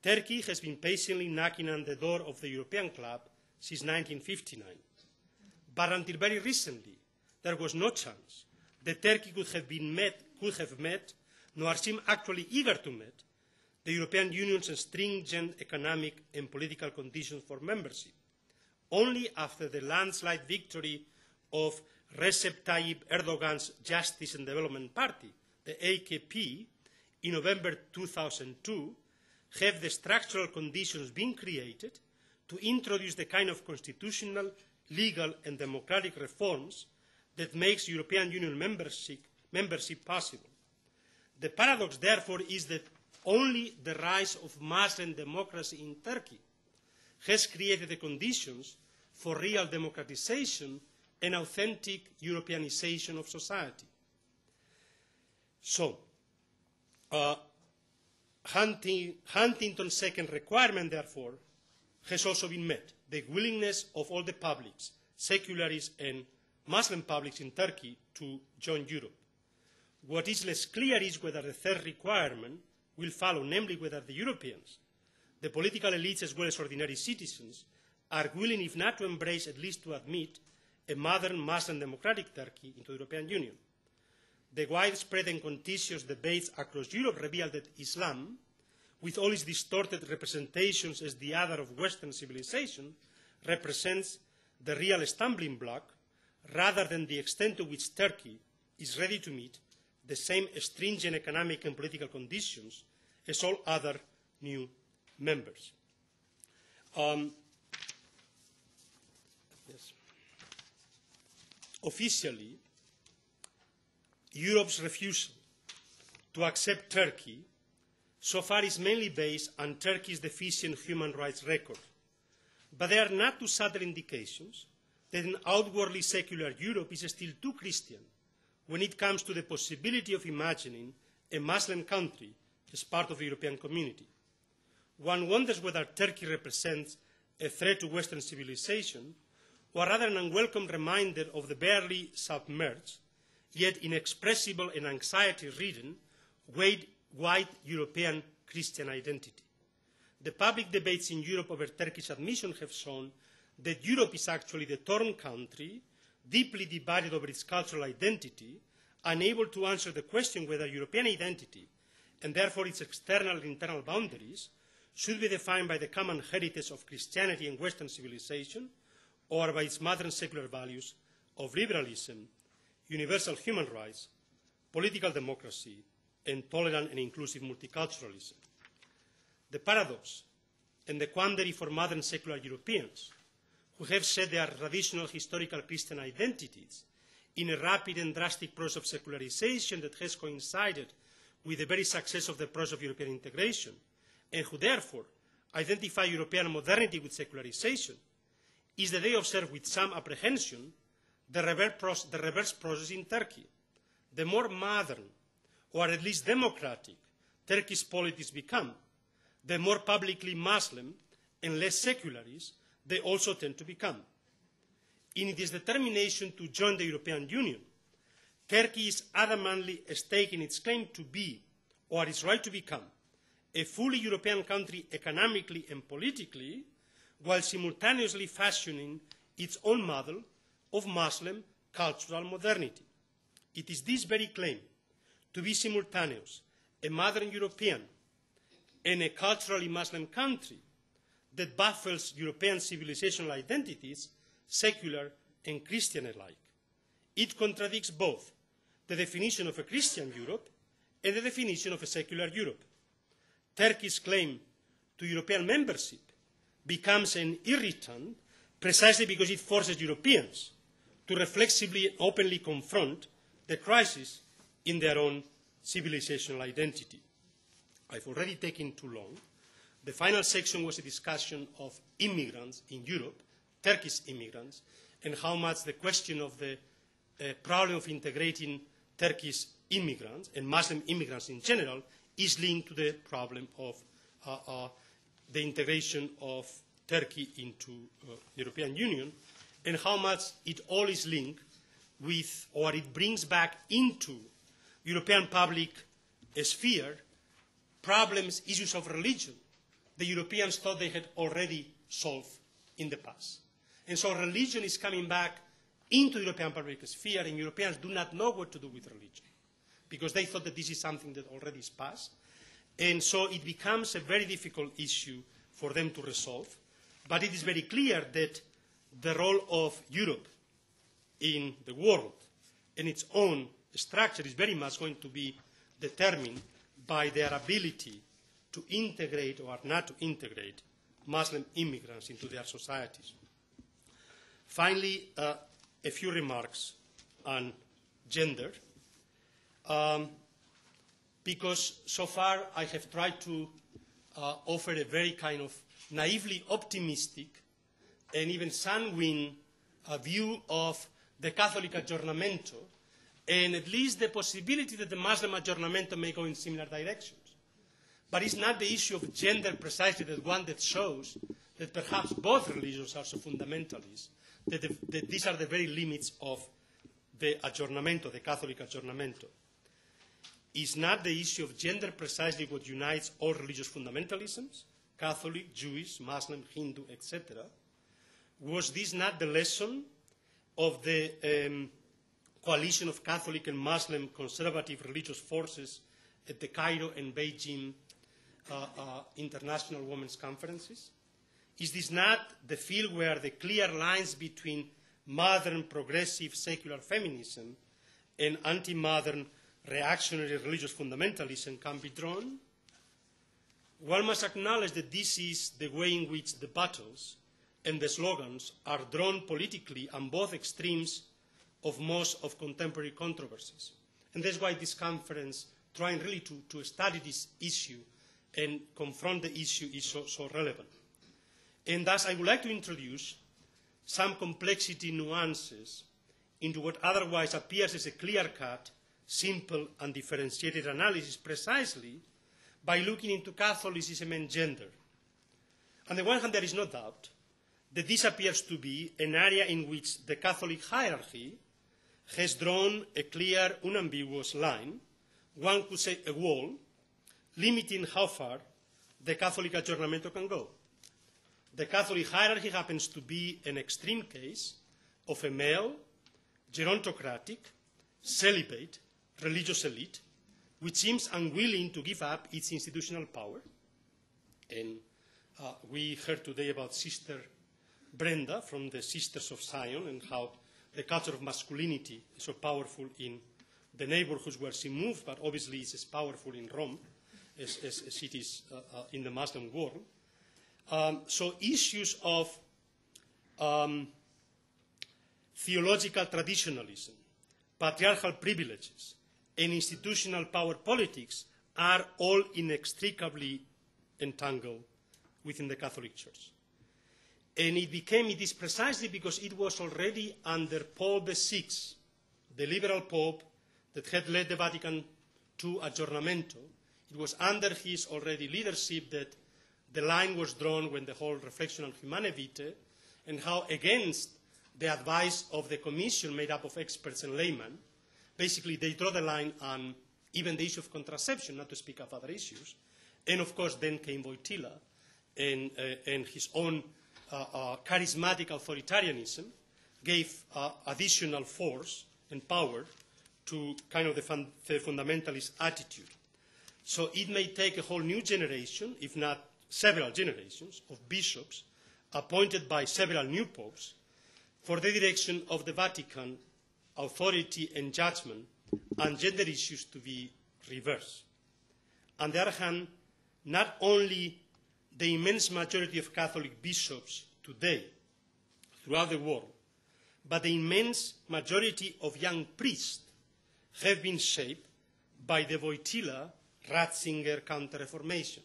D: Turkey has been patiently knocking on the door of the European club since 1959. But until very recently, there was no chance that Turkey could have met, nor seem actually eager to meet, the European Union's stringent economic and political conditions for membership. Only after the landslide victory of Recep Tayyip Erdogan's Justice and Development Party, the AKP, in November 2002, have the structural conditions been created to introduce the kind of constitutional, legal and democratic reforms that makes European Union membership possible. The paradox, therefore, is that only the rise of Muslim democracy in Turkey has created the conditions for real democratization and authentic Europeanization of society. So, Huntington's second requirement, therefore, has also been met: the willingness of all the publics, secularists and Muslim publics in Turkey, to join Europe. What is less clear is whether the third requirement will follow, namely whether the Europeans, the political elites as well as ordinary citizens, are willing, if not to embrace, at least to admit a modern Muslim democratic Turkey into the European Union. The widespread and contentious debates across Europe reveal that Islam, with all its distorted representations as the other of Western civilization, represents the real stumbling block, rather than the extent to which Turkey is ready to meet the same stringent economic and political conditions as all other new members. Officially, Europe's refusal to accept Turkey so far is mainly based on Turkey's deficient human rights record. But there are not two subtle indications that an outwardly secular Europe is still too Christian when it comes to the possibility of imagining a Muslim country as part of the European community. One wonders whether Turkey represents a threat to Western civilization, or rather an unwelcome reminder of the barely submerged, yet inexpressible and anxiety-ridden, white European Christian identity. The public debates in Europe over Turkish admission have shown that Europe is actually the torn country, deeply divided over its cultural identity, unable to answer the question whether European identity, and therefore its external and internal boundaries, should be defined by the common heritage of Christianity and Western civilization, or by its modern secular values of liberalism, universal human rights, political democracy, and tolerant and inclusive multiculturalism. The paradox and the quandary for modern secular Europeans, who have set their traditional historical Christian identities in a rapid and drastic process of secularization that has coincided with the very success of the process of European integration, and who therefore identify European modernity with secularization, is that they observe with some apprehension the reverse process in Turkey. The more modern, or at least democratic, Turkish politics become, the more publicly Muslim and less secularist they also tend to become. In its determination to join the European Union, Turkey is adamantly staking its claim to be, or its right to become, a fully European country economically and politically, while simultaneously fashioning its own model of Muslim cultural modernity. It is this very claim to be simultaneous, a modern European and a culturally Muslim country, that baffles European civilizational identities, secular and Christian alike. It contradicts both the definition of a Christian Europe and the definition of a secular Europe. Turkey's claim to European membership becomes an irritant precisely because it forces Europeans to reflexively and openly confront the crisis in their own civilizational identity. I've already taken too long. The final section was a discussion of immigrants in Europe, Turkish immigrants, and how much the question of the problem of integrating Turkish immigrants and Muslim immigrants in general is linked to the problem of the integration of Turkey into the European Union, and how much it all is linked with, or it brings back into European public sphere problems, issues of religion the Europeans thought they had already solved in the past. And so religion is coming back into the European public sphere, and Europeans do not know what to do with religion, because they thought that this is something that already is past. And so it becomes a very difficult issue for them to resolve. But it is very clear that the role of Europe in the world and its own structure is very much going to be determined by their ability to integrate or not to integrate Muslim immigrants into their societies. Finally, a few remarks on gender, because so far I have tried to offer a very kind of naively optimistic and even sanguine view of the Catholic aggiornamento, and at least the possibility that the Muslim aggiornamento may go in similar directions. But it's not the issue of gender precisely that one that shows that perhaps both religions are so fundamentalist, that these are the very limits of the aggiornamento, the Catholic aggiornamento. Is not the issue of gender precisely what unites all religious fundamentalisms, Catholic, Jewish, Muslim, Hindu, etc.? Was this not the lesson of the coalition of Catholic and Muslim conservative religious forces at the Cairo and Beijing International Women's Conferences? Is this not the field where the clear lines between modern, progressive, secular feminism and anti-modern, reactionary religious fundamentalism can be drawn? One must acknowledge that this is the way in which the battles and the slogans are drawn politically on both extremes of most of contemporary controversies. And that's why this conference, trying really to study this issue and confront the issue, is so relevant. And thus I would like to introduce some complexity nuances into what otherwise appears as a clear-cut, simple and differentiated analysis, precisely by looking into Catholicism and gender. On the one hand, there is no doubt that this appears to be an area in which the Catholic hierarchy has drawn a clear, unambiguous line, one could say a wall, limiting how far the Catholic aggiornamento can go. The Catholic hierarchy happens to be an extreme case of a male, gerontocratic, celibate, religious elite, which seems unwilling to give up its institutional power. And we heard today about Sister Brenda from the Sisters of Zion and how the culture of masculinity is so powerful in the neighborhoods where she moved, but obviously it's as powerful in Rome as it is in the Muslim world. So issues of theological traditionalism, patriarchal privileges, and institutional power politics are all inextricably entangled within the Catholic Church. And it is precisely because it was already under Paul VI, the liberal pope that had led the Vatican II aggiornamento, it was under his already leadership that the line was drawn when the whole reflection on Humane Vitae, and how against the advice of the commission made up of experts and laymen, basically they draw the line on even the issue of contraception, not to speak of other issues. And of course then came Wojtyla and his own charismatic authoritarianism gave additional force and power to kind of the fundamentalist attitude. So it may take a whole new generation, if not several generations, of bishops appointed by several new popes for the direction of the Vatican authority and judgment on gender issues to be reversed. On the other hand, not only the immense majority of Catholic bishops today throughout the world, but the immense majority of young priests have been shaped by the Wojtyla-Ratzinger counter-reformation.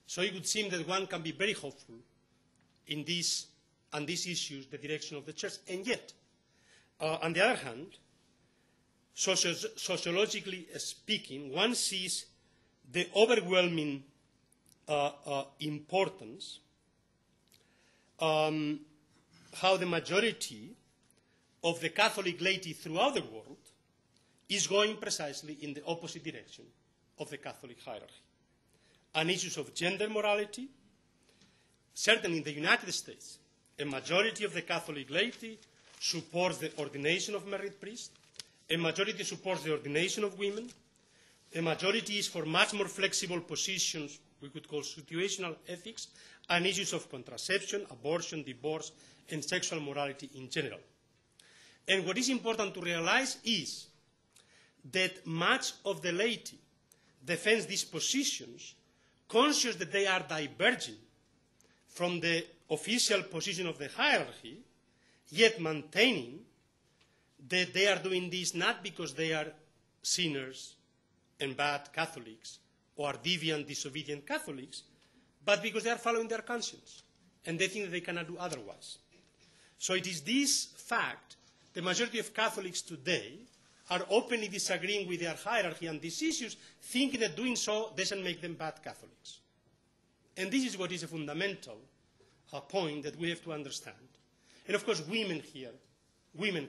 D: So it would seem that one can be very hopeful in these issues, the direction of the Church. And yet, on the other hand, sociologically speaking, one sees the overwhelming importance, how the majority of the Catholic laity throughout the world is going precisely in the opposite direction of the Catholic hierarchy. On issues of gender morality, certainly in the United States, a majority of the Catholic laity supports the ordination of married priests, a majority supports the ordination of women, a majority is for much more flexible positions we could call situational ethics, on issues of contraception, abortion, divorce, and sexual morality in general. And what is important to realize is that much of the laity defends these positions, conscious that they are diverging from the official position of the hierarchy, yet maintaining that they are doing this not because they are sinners and bad Catholics or deviant, disobedient Catholics, but because they are following their conscience and they think that they cannot do otherwise. So it is this fact, the majority of Catholics today are openly disagreeing with their hierarchy on these issues, thinking that doing so doesn't make them bad Catholics. And this is what is a fundamental point that we have to understand. And of course, women here,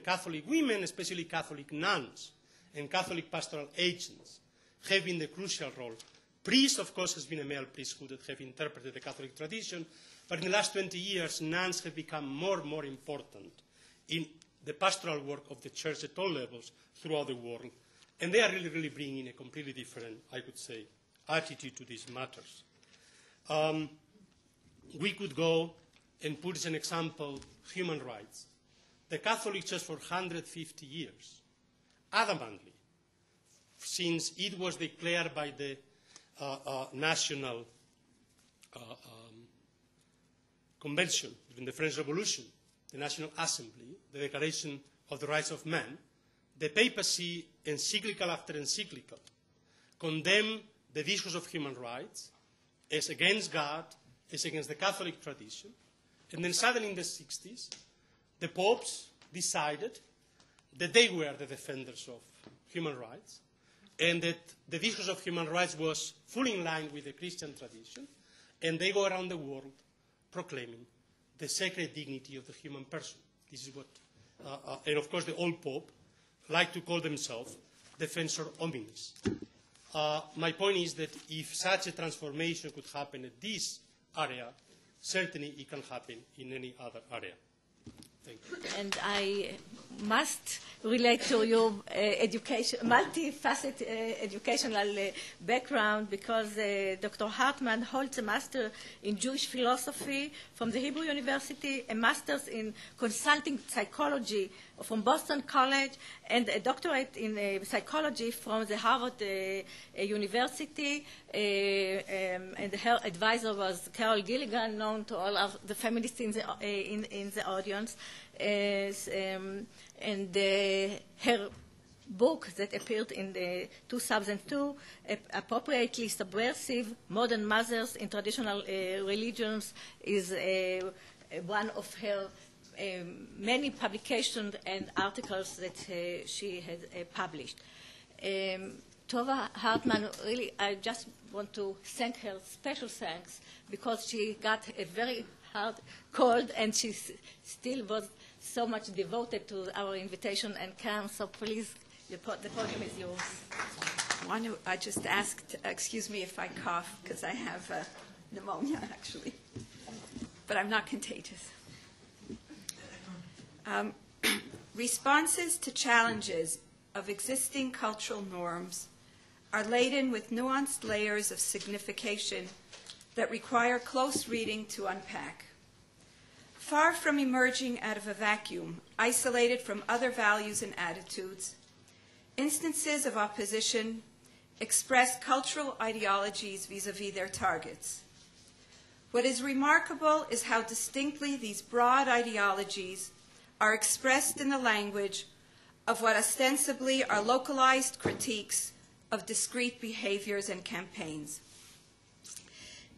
D: Catholic women, especially Catholic nuns and Catholic pastoral agents, have been the crucial role. Priests, of course, has been a male priesthood that have interpreted the Catholic tradition, but in the last 20 years, nuns have become more and more important in the pastoral work of the Church at all levels throughout the world. And they are really bringing a completely different, I could say, attitude to these matters. We could go and put as an example human rights. The Catholic Church for 150 years, adamantly, since it was declared by the National Convention during the French Revolution, the National Assembly, the Declaration of the Rights of Man, the papacy, encyclical after encyclical, condemned the discourse of human rights as against God, as against the Catholic tradition. And then suddenly in the 60s, the popes decided that they were the defenders of human rights and that the discourse of human rights was fully in line with the Christian tradition, and they go around the world proclaiming the sacred dignity of the human person. This is what, and of course the old pope like to call themselves defensor hominis. My point is that if such a transformation could happen at this area, certainly it can happen in any other area. Thank you.
A: And I must relate to your multifaceted educational background because Dr. Hartman holds a master in Jewish philosophy from the Hebrew University, a master's in consulting psychology from Boston College, and a doctorate in psychology from the Harvard University. And her advisor was Carol Gilligan, known to all of the feminists in the audience. Her book that appeared in 2002, appropriately subversive, modern mothers in traditional religions, is one of her many publications and articles that she has published. Tova Hartman, really, I just want to thank her, special thanks, because she got a very hard cold and she still was so much devoted to our invitation and came. So please, the podium is yours.
E: I just asked, excuse me if I cough, because I have pneumonia, actually. But I'm not contagious. Responses to challenges of existing cultural norms are laden with nuanced layers of signification that require close reading to unpack. Far from emerging out of a vacuum, isolated from other values and attitudes, instances of opposition express cultural ideologies vis-à-vis their targets. What is remarkable is how distinctly these broad ideologies are expressed in the language of what ostensibly are localized critiques of discrete behaviors and campaigns.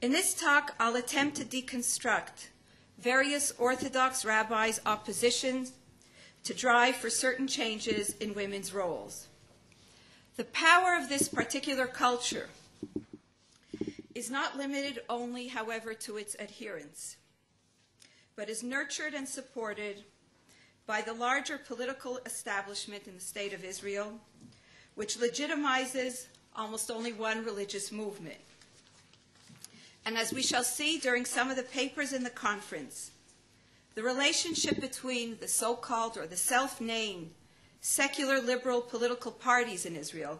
E: In this talk, I'll attempt to deconstruct various Orthodox rabbis' oppositions to drive for certain changes in women's roles. The power of this particular culture is not limited only, however, to its adherents, but is nurtured and supported by the larger political establishment in the State of Israel, which legitimizes almost only one religious movement. And as we shall see during some of the papers in the conference, the relationship between the so-called or the self-named secular liberal political parties in Israel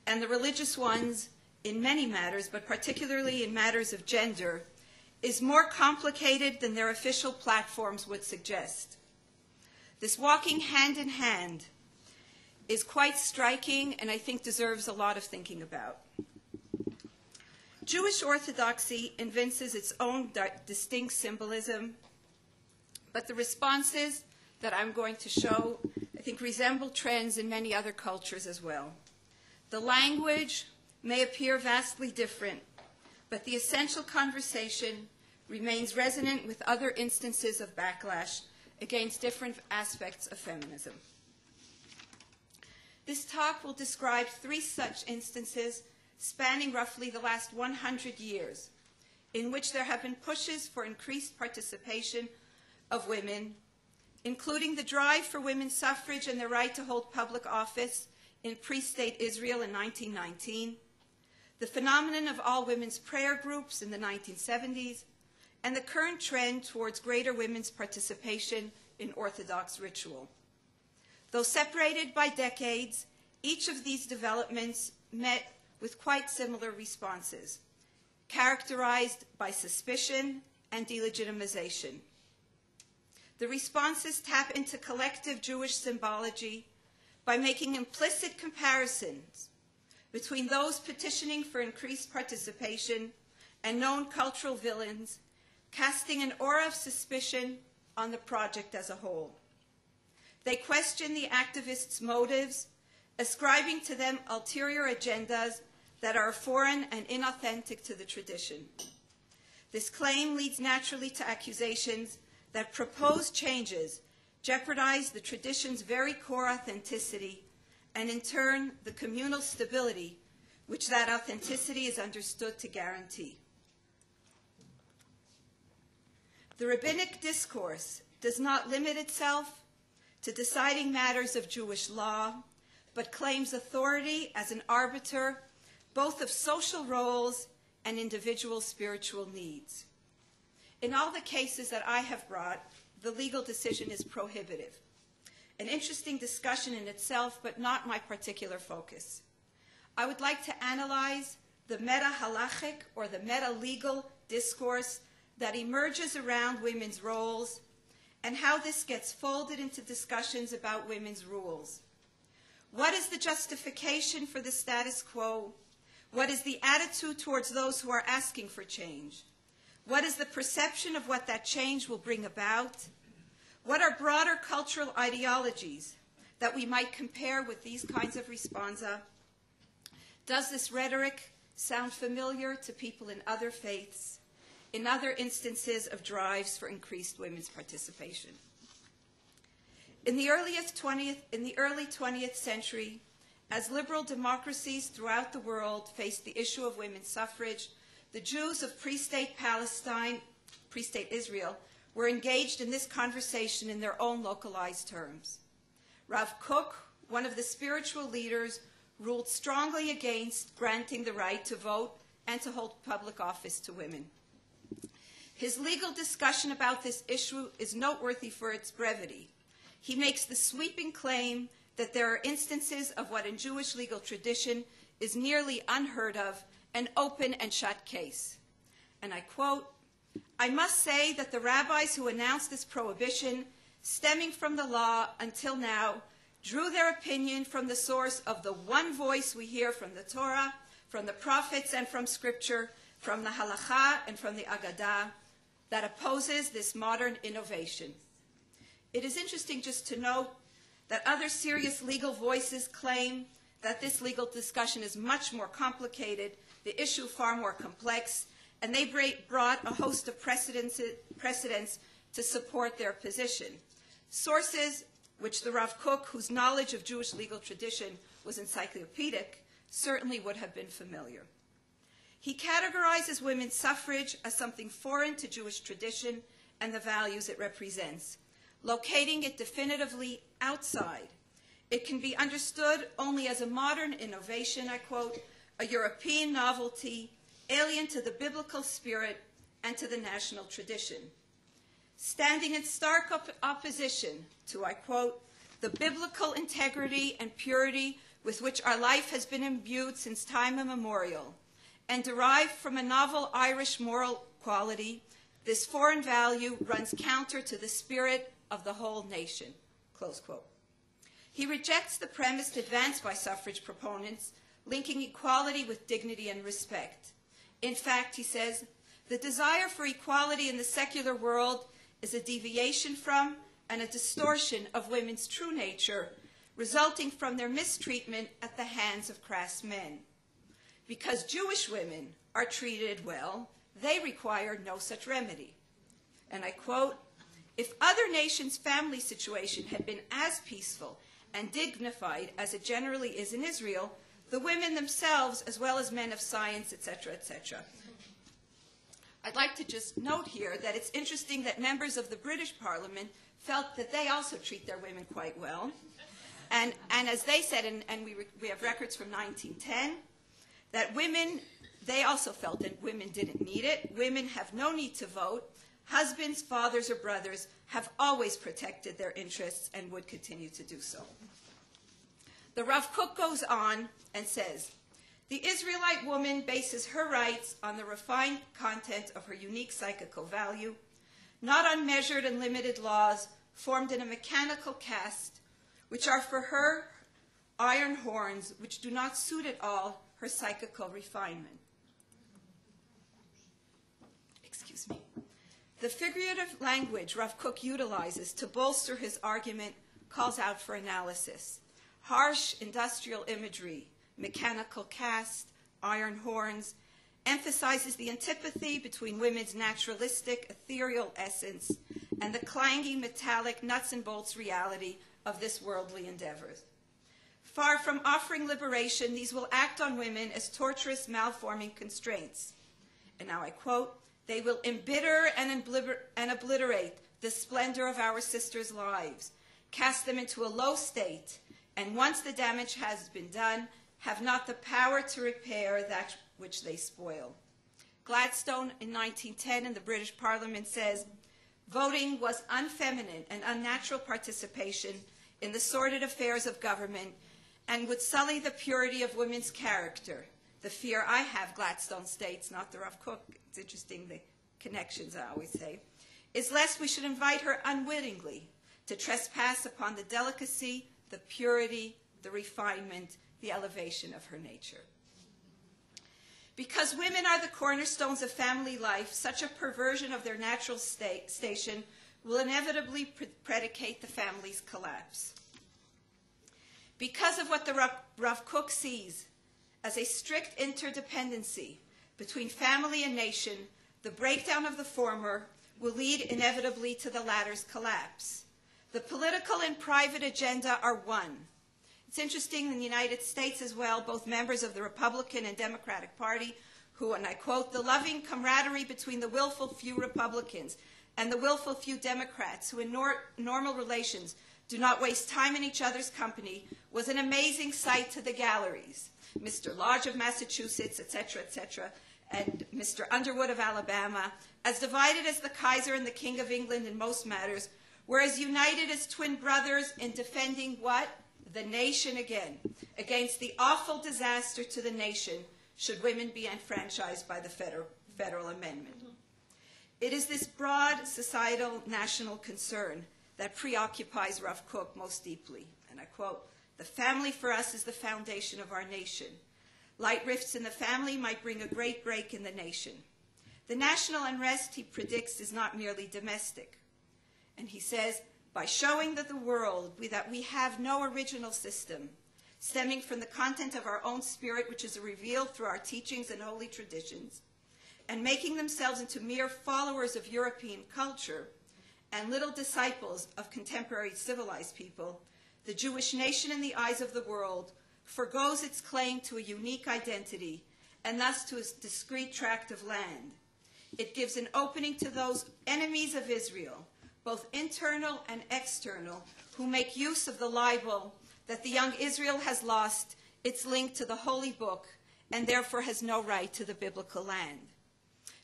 E: and the religious ones in many matters, but particularly in matters of gender, is more complicated than their official platforms would suggest. This walking hand in hand is quite striking and I think deserves a lot of thinking about. Jewish orthodoxy evinces its own distinct symbolism, but the responses that I'm going to show, I think, resemble trends in many other cultures as well. The language may appear vastly different, but the essential conversation remains resonant with other instances of backlash against different aspects of feminism. This talk will describe 3 such instances spanning roughly the last 100 years, in which there have been pushes for increased participation of women, including the drive for women's suffrage and their right to hold public office in pre-state Israel in 1919, the phenomenon of all women's prayer groups in the 1970s, and the current trend towards greater women's participation in Orthodox ritual. Though separated by decades, each of these developments met with quite similar responses, characterized by suspicion and delegitimization. The responses tap into collective Jewish symbology by making implicit comparisons between those petitioning for increased participation and known cultural villains, casting an aura of suspicion on the project as a whole. They question the activists' motives, ascribing to them ulterior agendas that are foreign and inauthentic to the tradition. This claim leads naturally to accusations that proposed changes jeopardize the tradition's very core authenticity and, in turn, the communal stability which that authenticity is understood to guarantee. The rabbinic discourse does not limit itself to deciding matters of Jewish law, but claims authority as an arbiter both of social roles and individual spiritual needs. In all the cases that I have brought, the legal decision is prohibitive. An interesting discussion in itself, but not my particular focus. I would like to analyze the meta-halachic or the meta-legal discourse that emerges around women's roles and how this gets folded into discussions about women's rules. What is the justification for the status quo? What is the attitude towards those who are asking for change? What is the perception of what that change will bring about? What are broader cultural ideologies that we might compare with these kinds of responsa? Does this rhetoric sound familiar to people in other faiths, in other instances of drives for increased women's participation? In the early 20th century, as liberal democracies throughout the world faced the issue of women's suffrage, the Jews of pre-state Palestine, pre-state Israel, were engaged in this conversation in their own localized terms. Rav Kook, one of the spiritual leaders, ruled strongly against granting the right to vote and to hold public office to women. His legal discussion about this issue is noteworthy for its brevity. He makes the sweeping claim that there are instances of what in Jewish legal tradition is nearly unheard of, an open and shut case. And I quote, "I must say that the rabbis who announced this prohibition, stemming from the law until now, drew their opinion from the source of the one voice we hear from the Torah, from the prophets and from Scripture, from the Halakha and from the Agadah, that opposes this modern innovation." It is interesting just to note that other serious legal voices claim that this legal discussion is much more complicated, the issue far more complex, and they brought a host of precedents to support their position. Sources which the Rav Kook, whose knowledge of Jewish legal tradition was encyclopedic, certainly would have been familiar. He categorizes women's suffrage as something foreign to Jewish tradition and the values it represents, locating it definitively outside. It can be understood only as a modern innovation, I quote, a European novelty, alien to the biblical spirit and to the national tradition. Standing in stark opposition to, I quote, the biblical integrity and purity with which our life has been imbued since time immemorial, and derived from a novel Irish moral quality, this foreign value runs counter to the spirit of the whole nation, close quote. He rejects the premise advanced by suffrage proponents, linking equality with dignity and respect. In fact, he says, the desire for equality in the secular world is a deviation from and a distortion of women's true nature, resulting from their mistreatment at the hands of crass men. Because Jewish women are treated well, they require no such remedy. And I quote, "If other nations' family situation had been as peaceful and dignified as it generally is in Israel, the women themselves, as well as men of science, etc., etc." I'd like to just note here that it's interesting that members of the British Parliament felt that they also treat their women quite well. And as they said, and we have records from 1910, that women, they also felt that women didn't need it. Women have no need to vote. Husbands, fathers, or brothers have always protected their interests and would continue to do so. The Rav Kook goes on and says, the Israelite woman bases her rights on the refined content of her unique psychical value, not on measured and limited laws formed in a mechanical caste, which are for her iron horns, which do not suit at all her psychical refinement. Excuse me. The figurative language Rav Kook utilizes to bolster his argument calls out for analysis. Harsh industrial imagery, mechanical caste, iron horns, emphasizes the antipathy between women's naturalistic, ethereal essence and the clanging, metallic, nuts and bolts reality of this worldly endeavor. Far from offering liberation, these will act on women as torturous, malforming constraints. And now I quote, they will embitter and obliterate the splendor of our sisters' lives, cast them into a low state, and once the damage has been done, have not the power to repair that which they spoil. Gladstone in 1910 in the British Parliament says, voting was unfeminine and unnatural participation in the sordid affairs of government and would sully the purity of women's character. The fear I have, Gladstone states, not the Rav Kook, it's interesting the connections I always say, is lest we should invite her unwittingly to trespass upon the delicacy, the purity, the refinement, the elevation of her nature. Because women are the cornerstones of family life, such a perversion of their natural station will inevitably predicate the family's collapse. Because of what the Rav Kook sees as a strict interdependency between family and nation, the breakdown of the former will lead inevitably to the latter's collapse. The political and private agenda are one. It's interesting in the United States as well, both members of the Republican and Democratic Party who, and I quote, the loving camaraderie between the willful few Republicans and the willful few Democrats who in normal relations do not waste time in each other's company was an amazing sight to the galleries. Mr. Lodge of Massachusetts, etc., and Mr. Underwood of Alabama, as divided as the Kaiser and the King of England in most matters, were as united as twin brothers in defending what? The nation again, against the awful disaster to the nation should women be enfranchised by the federal amendment. It is this broad societal national concern that preoccupies Rav Kook most deeply. And I quote, "The family for us is the foundation of our nation. Light rifts in the family might bring a great break in the nation. The national unrest, he predicts, is not merely domestic." And he says, by showing that the world that we have no original system, stemming from the content of our own spirit, which is revealed through our teachings and holy traditions, and making themselves into mere followers of European culture and little disciples of contemporary civilized people, the Jewish nation in the eyes of the world forgoes its claim to a unique identity and thus to a discrete tract of land. It gives an opening to those enemies of Israel, both internal and external, who make use of the libel that the young Israel has lost its link to the holy book and therefore has no right to the biblical land.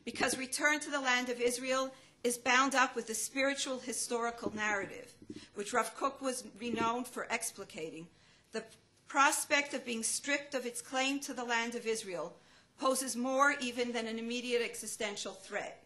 E: Because return to the land of Israel is bound up with the spiritual historical narrative, which Rav Kook was renowned for explicating, the prospect of being stripped of its claim to the land of Israel poses more even than an immediate existential threat.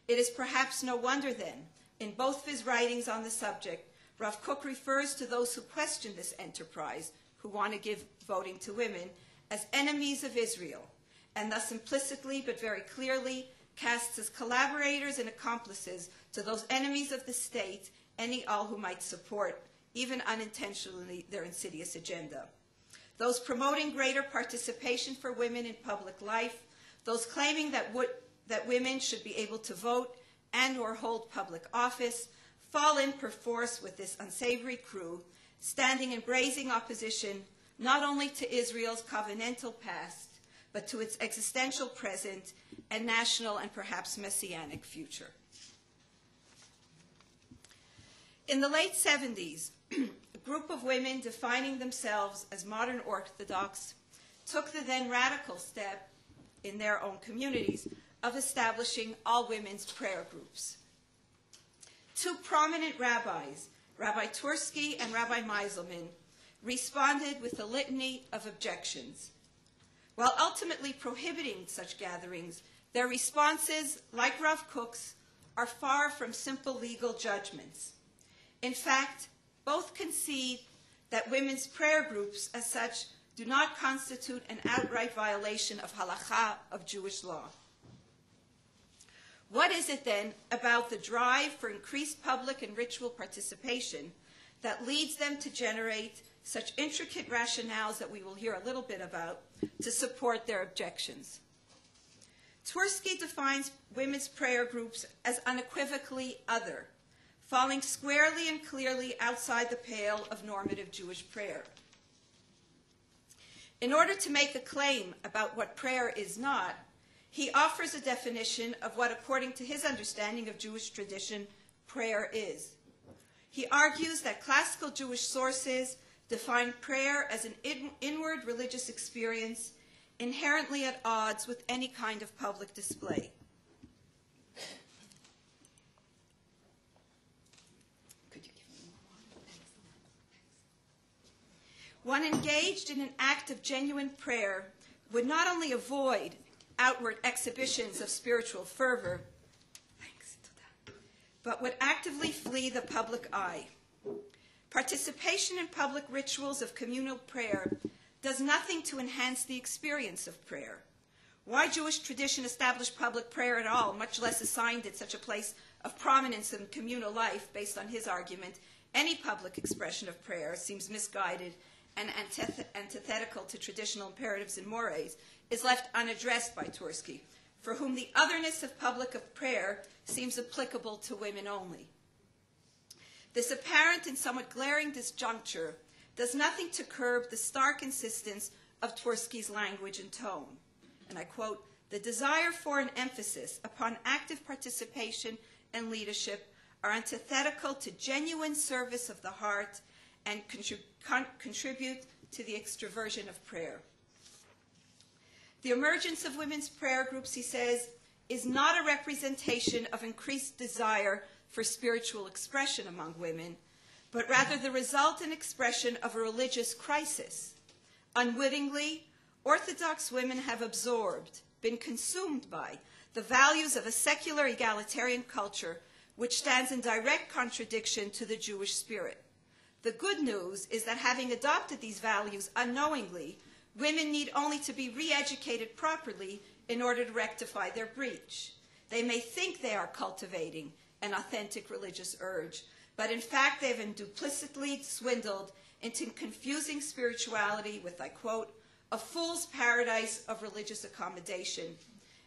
E: It is perhaps no wonder then, in both of his writings on the subject, Rav Kook refers to those who question this enterprise, who want to give voting to women, as enemies of Israel, and thus implicitly but very clearly casts as collaborators and accomplices to those enemies of the state any all who might support, even unintentionally, their insidious agenda. Those promoting greater participation for women in public life, those claiming that women should be able to vote and or hold public office, fall in perforce with this unsavory crew, standing in brazen opposition not only to Israel's covenantal past, but to its existential present and national and perhaps messianic future. In the late 70s, a group of women defining themselves as modern Orthodox took the then radical step in their own communities of establishing all women's prayer groups. Two prominent rabbis, Rabbi Tursky and Rabbi Meiselman, responded with a litany of objections. While ultimately prohibiting such gatherings, their responses, like Rav Kook's, are far from simple legal judgments. In fact, both concede that women's prayer groups as such do not constitute an outright violation of halakha, of Jewish law. What is it then about the drive for increased public and ritual participation that leads them to generate such intricate rationales that we will hear a little bit about to support their objections? Twersky defines women's prayer groups as unequivocally other, falling squarely and clearly outside the pale of normative Jewish prayer. In order to make a claim about what prayer is not, he offers a definition of what, according to his understanding of Jewish tradition, prayer is. He argues that classical Jewish sources define prayer as an inward religious experience inherently at odds with any kind of public display. One engaged in an act of genuine prayer would not only avoid outward exhibitions of spiritual fervor, but would actively flee the public eye. Participation in public rituals of communal prayer does nothing to enhance the experience of prayer. Why Jewish tradition established public prayer at all, much less assigned it such a place of prominence in communal life, based on his argument, any public expression of prayer seems misguided and antithetical to traditional imperatives and mores, is left unaddressed by Tversky, for whom the otherness of public prayer seems applicable to women only. This apparent and somewhat glaring disjuncture does nothing to curb the stark insistence of Tversky's language and tone. And I quote, "The desire for an emphasis upon active participation and leadership are antithetical to genuine service of the heart and contribute to the extroversion of prayer." The emergence of women's prayer groups, he says, is not a representation of increased desire for spiritual expression among women, but rather the result and expression of a religious crisis. Unwittingly, Orthodox women have absorbed, been consumed by, the values of a secular egalitarian culture which stands in direct contradiction to the Jewish spirit. The good news is that having adopted these values unknowingly, women need only to be re-educated properly in order to rectify their breach. They may think they are cultivating an authentic religious urge, but in fact they've been duplicitously swindled into confusing spirituality with, I quote, "a fool's paradise of religious accommodation."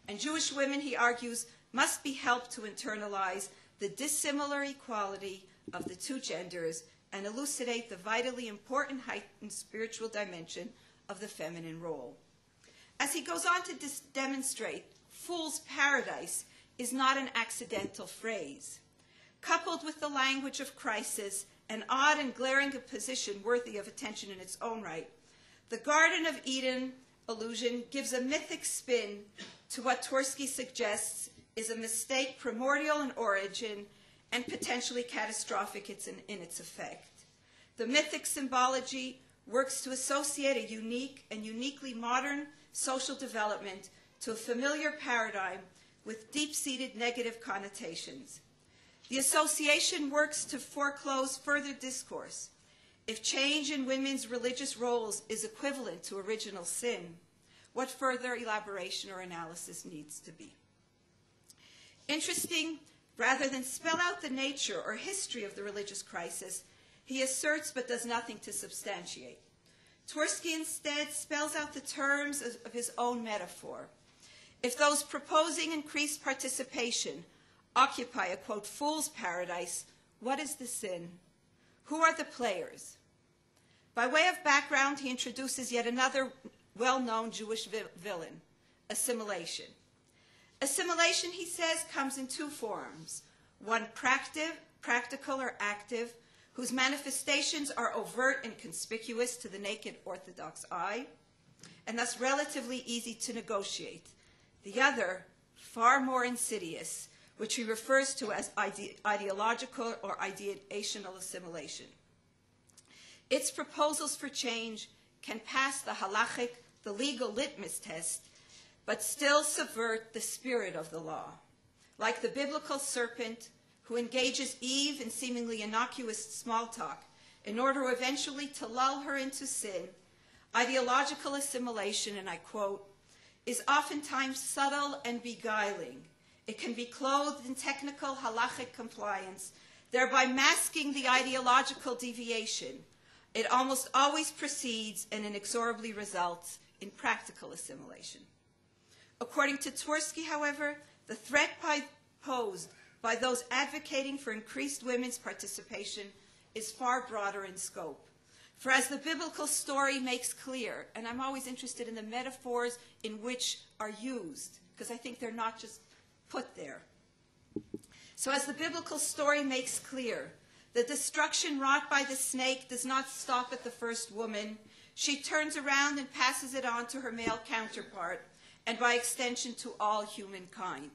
E: And Jewish women, he argues, must be helped to internalize the dissimilar equality of the two genders and elucidate the vitally important heightened spiritual dimension of the feminine role. As he goes on to demonstrate, fool's paradise is not an accidental phrase. Coupled with the language of crisis, an odd and glaring position worthy of attention in its own right, the Garden of Eden allusion gives a mythic spin to what Tversky suggests is a mistake primordial in origin and potentially catastrophic in its effect. The mythic symbology works to associate a unique and uniquely modern social development to a familiar paradigm with deep-seated negative connotations. The association works to foreclose further discourse. If change in women's religious roles is equivalent to original sin, what further elaboration or analysis needs to be? Interesting, rather than spell out the nature or history of the religious crisis, he asserts but does nothing to substantiate. Tversky instead spells out the terms of his own metaphor. If those proposing increased participation occupy a, quote, fool's paradise, what is the sin? Who are the players? By way of background, he introduces yet another well-known Jewish villain, assimilation. Assimilation, he says, comes in two forms, one practical or active, whose manifestations are overt and conspicuous to the naked Orthodox eye, and thus relatively easy to negotiate. The other, far more insidious, which he refers to as ideological or ideational assimilation. Its proposals for change can pass the halachic, the legal litmus test, but still subvert the spirit of the law. Like the biblical serpent who engages Eve in seemingly innocuous small talk in order eventually to lull her into sin, ideological assimilation, and I quote, is oftentimes subtle and beguiling. It can be clothed in technical halachic compliance, thereby masking the ideological deviation. It almost always precedes and inexorably results in practical assimilation. According to Tversky, however, the threat posed by those advocating for increased women's participation is far broader in scope. For as the biblical story makes clear, and I'm always interested in the metaphors in which are used, because I think they're not just put there. So as the biblical story makes clear, The destruction wrought by the snake does not stop at the first woman. She turns around and passes it on to her male counterpart, and by extension to all humankind.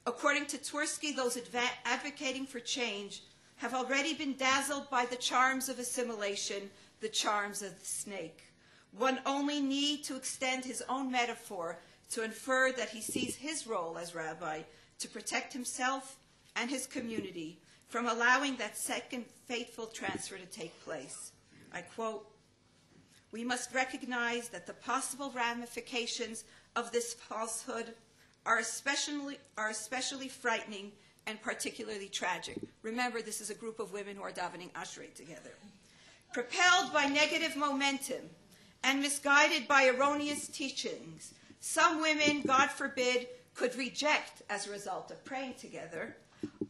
E: According to Tversky, those advocating for change have already been dazzled by the charms of assimilation, the charms of the snake. One only need to extend his own metaphor to infer that he sees his role as rabbi to protect himself and his community from allowing that second fateful transfer to take place. I quote, "We must recognize that the possible ramifications of this falsehood are especially frightening and particularly tragic." Remember, this is a group of women who are davening Ashrei together. "Propelled by negative momentum and misguided by erroneous teachings, some women, God forbid, could reject, as a result of praying together,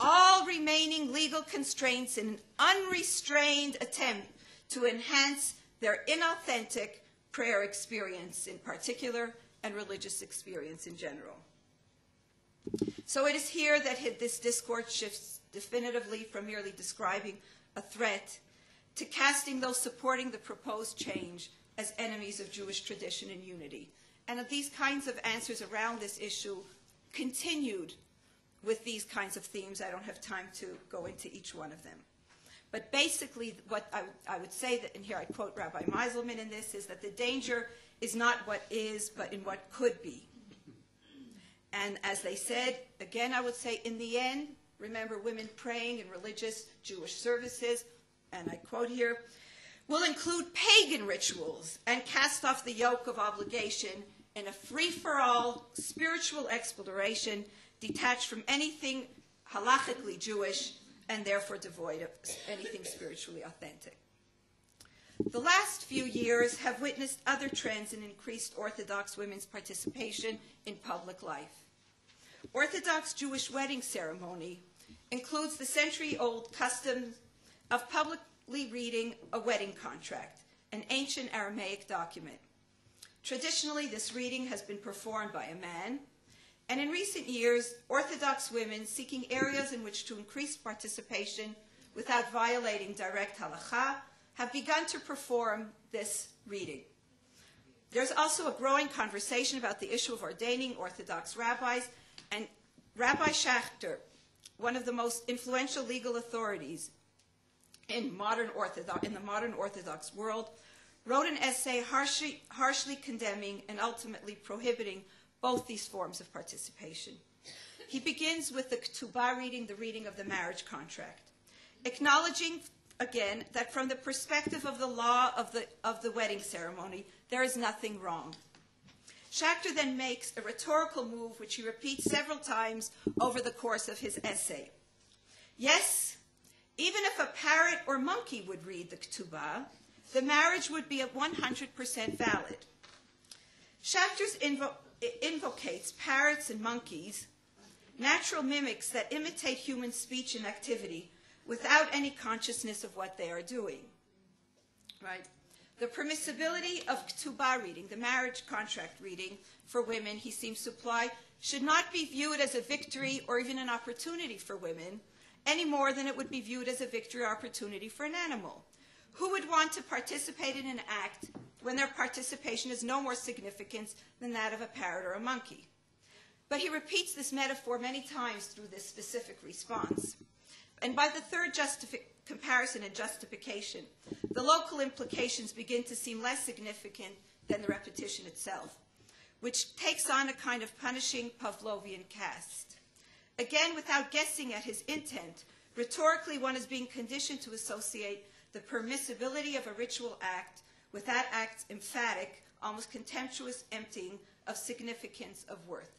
E: all remaining legal constraints in an unrestrained attempt to enhance their inauthentic prayer experience in particular and religious experience in general." So it is here that this discourse shifts definitively from merely describing a threat to casting those supporting the proposed change as enemies of Jewish tradition and unity. And these kinds of answers around this issue continued with these kinds of themes. I don't have time to go into each one of them. But basically, what I would say, that, and here I quote Rabbi Meiselman in this, is that the danger is not what is, but in what could be. And as they said, again, I would say, in the end, remember, women praying in religious Jewish services, and I quote here, "will include pagan rituals and cast off the yoke of obligation in a free-for-all spiritual exploration detached from anything halachically Jewish and therefore devoid of anything spiritually authentic." The last few years have witnessed other trends in increased Orthodox women's participation in public life. Orthodox Jewish wedding ceremony includes the century-old custom of publicly reading a wedding contract, an ancient Aramaic document. Traditionally, this reading has been performed by a man, and in recent years, Orthodox women seeking areas in which to increase participation without violating direct halacha have begun to perform this reading. There's also a growing conversation about the issue of ordaining Orthodox rabbis, and Rabbi Schachter, one of the most influential legal authorities in the modern Orthodox world, wrote an essay harshly condemning and ultimately prohibiting both these forms of participation. He begins with the ketubah reading, the reading of the marriage contract, acknowledging again that from the perspective of the law of the wedding ceremony, there is nothing wrong. Schachter then makes a rhetorical move which he repeats several times over the course of his essay. Yes, even if a parrot or monkey would read the ketubah, the marriage would be 100% valid. Schachter invocates parrots and monkeys, natural mimics that imitate human speech and activity without any consciousness of what they are doing. Right? The permissibility of ketubah reading, the marriage contract reading for women, he seems to imply, should not be viewed as a victory or even an opportunity for women, any more than it would be viewed as a victory or opportunity for an animal. Who would want to participate in an act when their participation is no more significant than that of a parrot or a monkey? But he repeats this metaphor many times through this specific response. And by the third comparison and justification, the local implications begin to seem less significant than the repetition itself, which takes on a kind of punishing Pavlovian cast. Again, without guessing at his intent, rhetorically one is being conditioned to associate the permissibility of a ritual act with that act's emphatic, almost contemptuous emptying of significance of worth.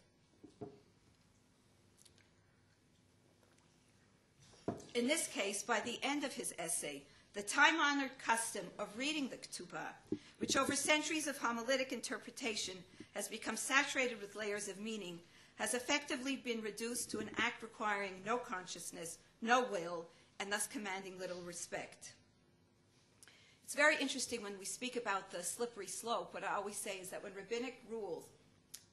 E: In this case, by the end of his essay, the time-honored custom of reading the ketubah, which over centuries of homiletic interpretation has become saturated with layers of meaning, has effectively been reduced to an act requiring no consciousness, no will, and thus commanding little respect. It's very interesting when we speak about the slippery slope. What I always say is that when rabbinic rules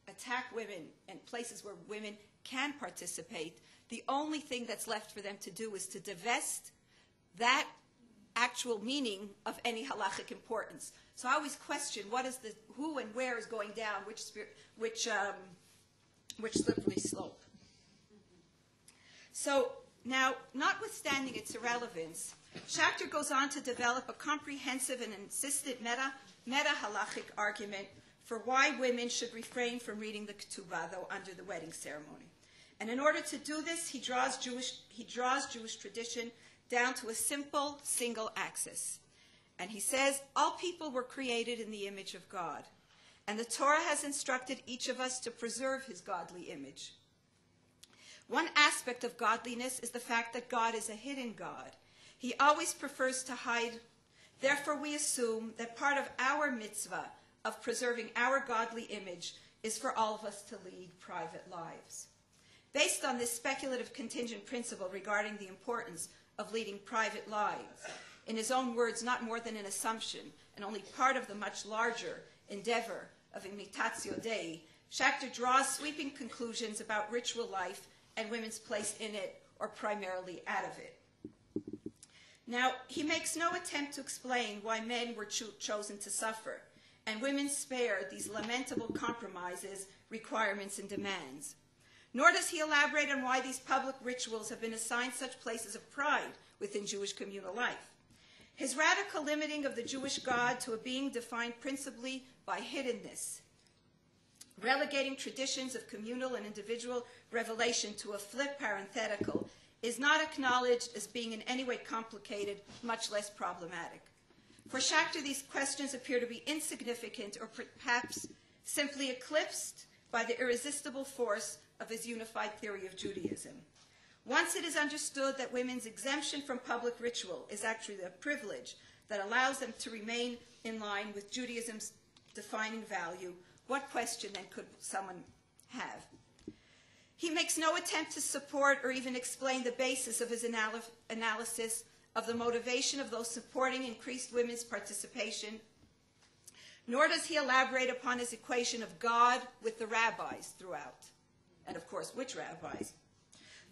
E: attack women and places where women can participate, the only thing that's left for them to do is to divest that actual meaning of any halachic importance. So I always question what is the who and where is going down, which slippery slope. So now, notwithstanding its irrelevance, Schachter goes on to develop a comprehensive and insistent meta-halachic argument for why women should refrain from reading the ketubah, though under the wedding ceremony. And in order to do this, he draws Jewish tradition down to a simple single axis. And he says, all people were created in the image of God, and the Torah has instructed each of us to preserve his godly image. One aspect of godliness is the fact that God is a hidden God. He always prefers to hide. Therefore, we assume that part of our mitzvah of preserving our godly image is for all of us to lead private lives. Based on this speculative contingent principle regarding the importance of leading private lives, in his own words, not more than an assumption, and only part of the much larger endeavor of imitatio Dei, Schachter draws sweeping conclusions about ritual life and women's place in it, or primarily out of it. Now, he makes no attempt to explain why men were chosen to suffer, and women spared these lamentable compromises, requirements, and demands. Nor does he elaborate on why these public rituals have been assigned such places of pride within Jewish communal life. His radical limiting of the Jewish God to a being defined principally by hiddenness, relegating traditions of communal and individual revelation to a flip parenthetical, is not acknowledged as being in any way complicated, much less problematic. For Schachter, these questions appear to be insignificant or perhaps simply eclipsed by the irresistible force of his unified theory of Judaism. Once it is understood that women's exemption from public ritual is actually a privilege that allows them to remain in line with Judaism's defining value, what question then could someone have? He makes no attempt to support or even explain the basis of his analysis of the motivation of those supporting increased women's participation, nor does he elaborate upon his equation of God with the rabbis throughout. And of course, which rabbis?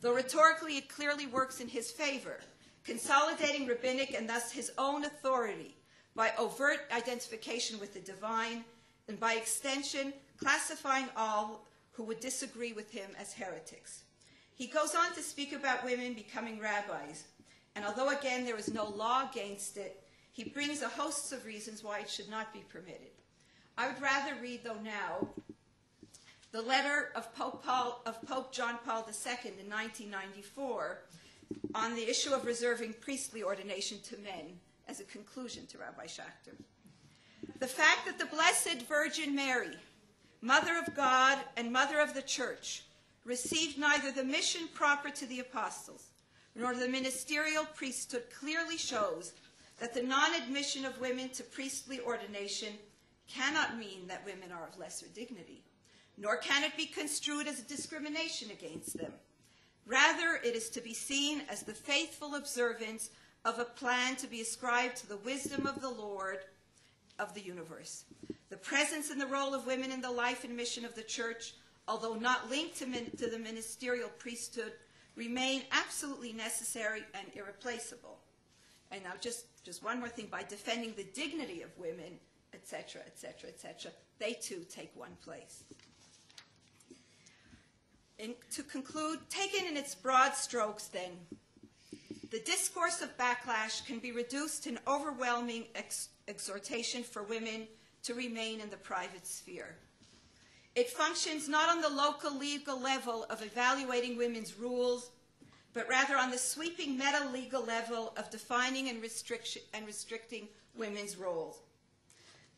E: Though rhetorically it clearly works in his favor, consolidating rabbinic and thus his own authority by overt identification with the divine, and by extension, classifying all who would disagree with him as heretics. He goes on to speak about women becoming rabbis, and although again there is no law against it, he brings a host of reasons why it should not be permitted. I would rather read, though, now the letter of Pope John Paul II in 1994 on the issue of reserving priestly ordination to men as a conclusion to Rabbi Schachter. The fact that the Blessed Virgin Mary, Mother of God and Mother of the Church, received neither the mission proper to the apostles nor the ministerial priesthood clearly shows that the non-admission of women to priestly ordination cannot mean that women are of lesser dignity, nor can it be construed as a discrimination against them. Rather, it is to be seen as the faithful observance of a plan to be ascribed to the wisdom of the Lord of the universe. The presence and the role of women in the life and mission of the church, although not linked to the ministerial priesthood, remain absolutely necessary and irreplaceable. And now just one more thing, by defending the dignity of women, etc., etc., etc., they too take one place. And to conclude, taken in its broad strokes then, the discourse of backlash can be reduced to an overwhelming exhortation for women to remain in the private sphere. It functions not on the local legal level of evaluating women's rules, but rather on the sweeping meta-legal level of defining and restricting women's roles.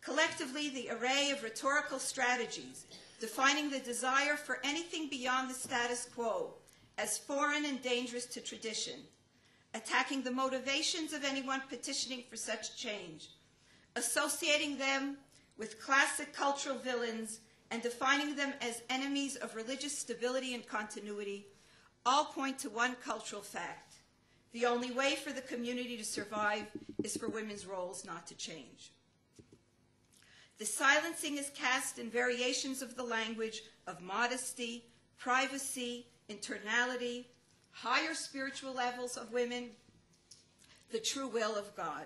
E: Collectively, the array of rhetorical strategies defining the desire for anything beyond the status quo as foreign and dangerous to tradition, attacking the motivations of anyone petitioning for such change, associating them with classic cultural villains, and defining them as enemies of religious stability and continuity, all point to one cultural fact. The only way for the community to survive is for women's roles not to change. The silencing is cast in variations of the language of modesty, privacy, internality, higher spiritual levels of women, the true will of God.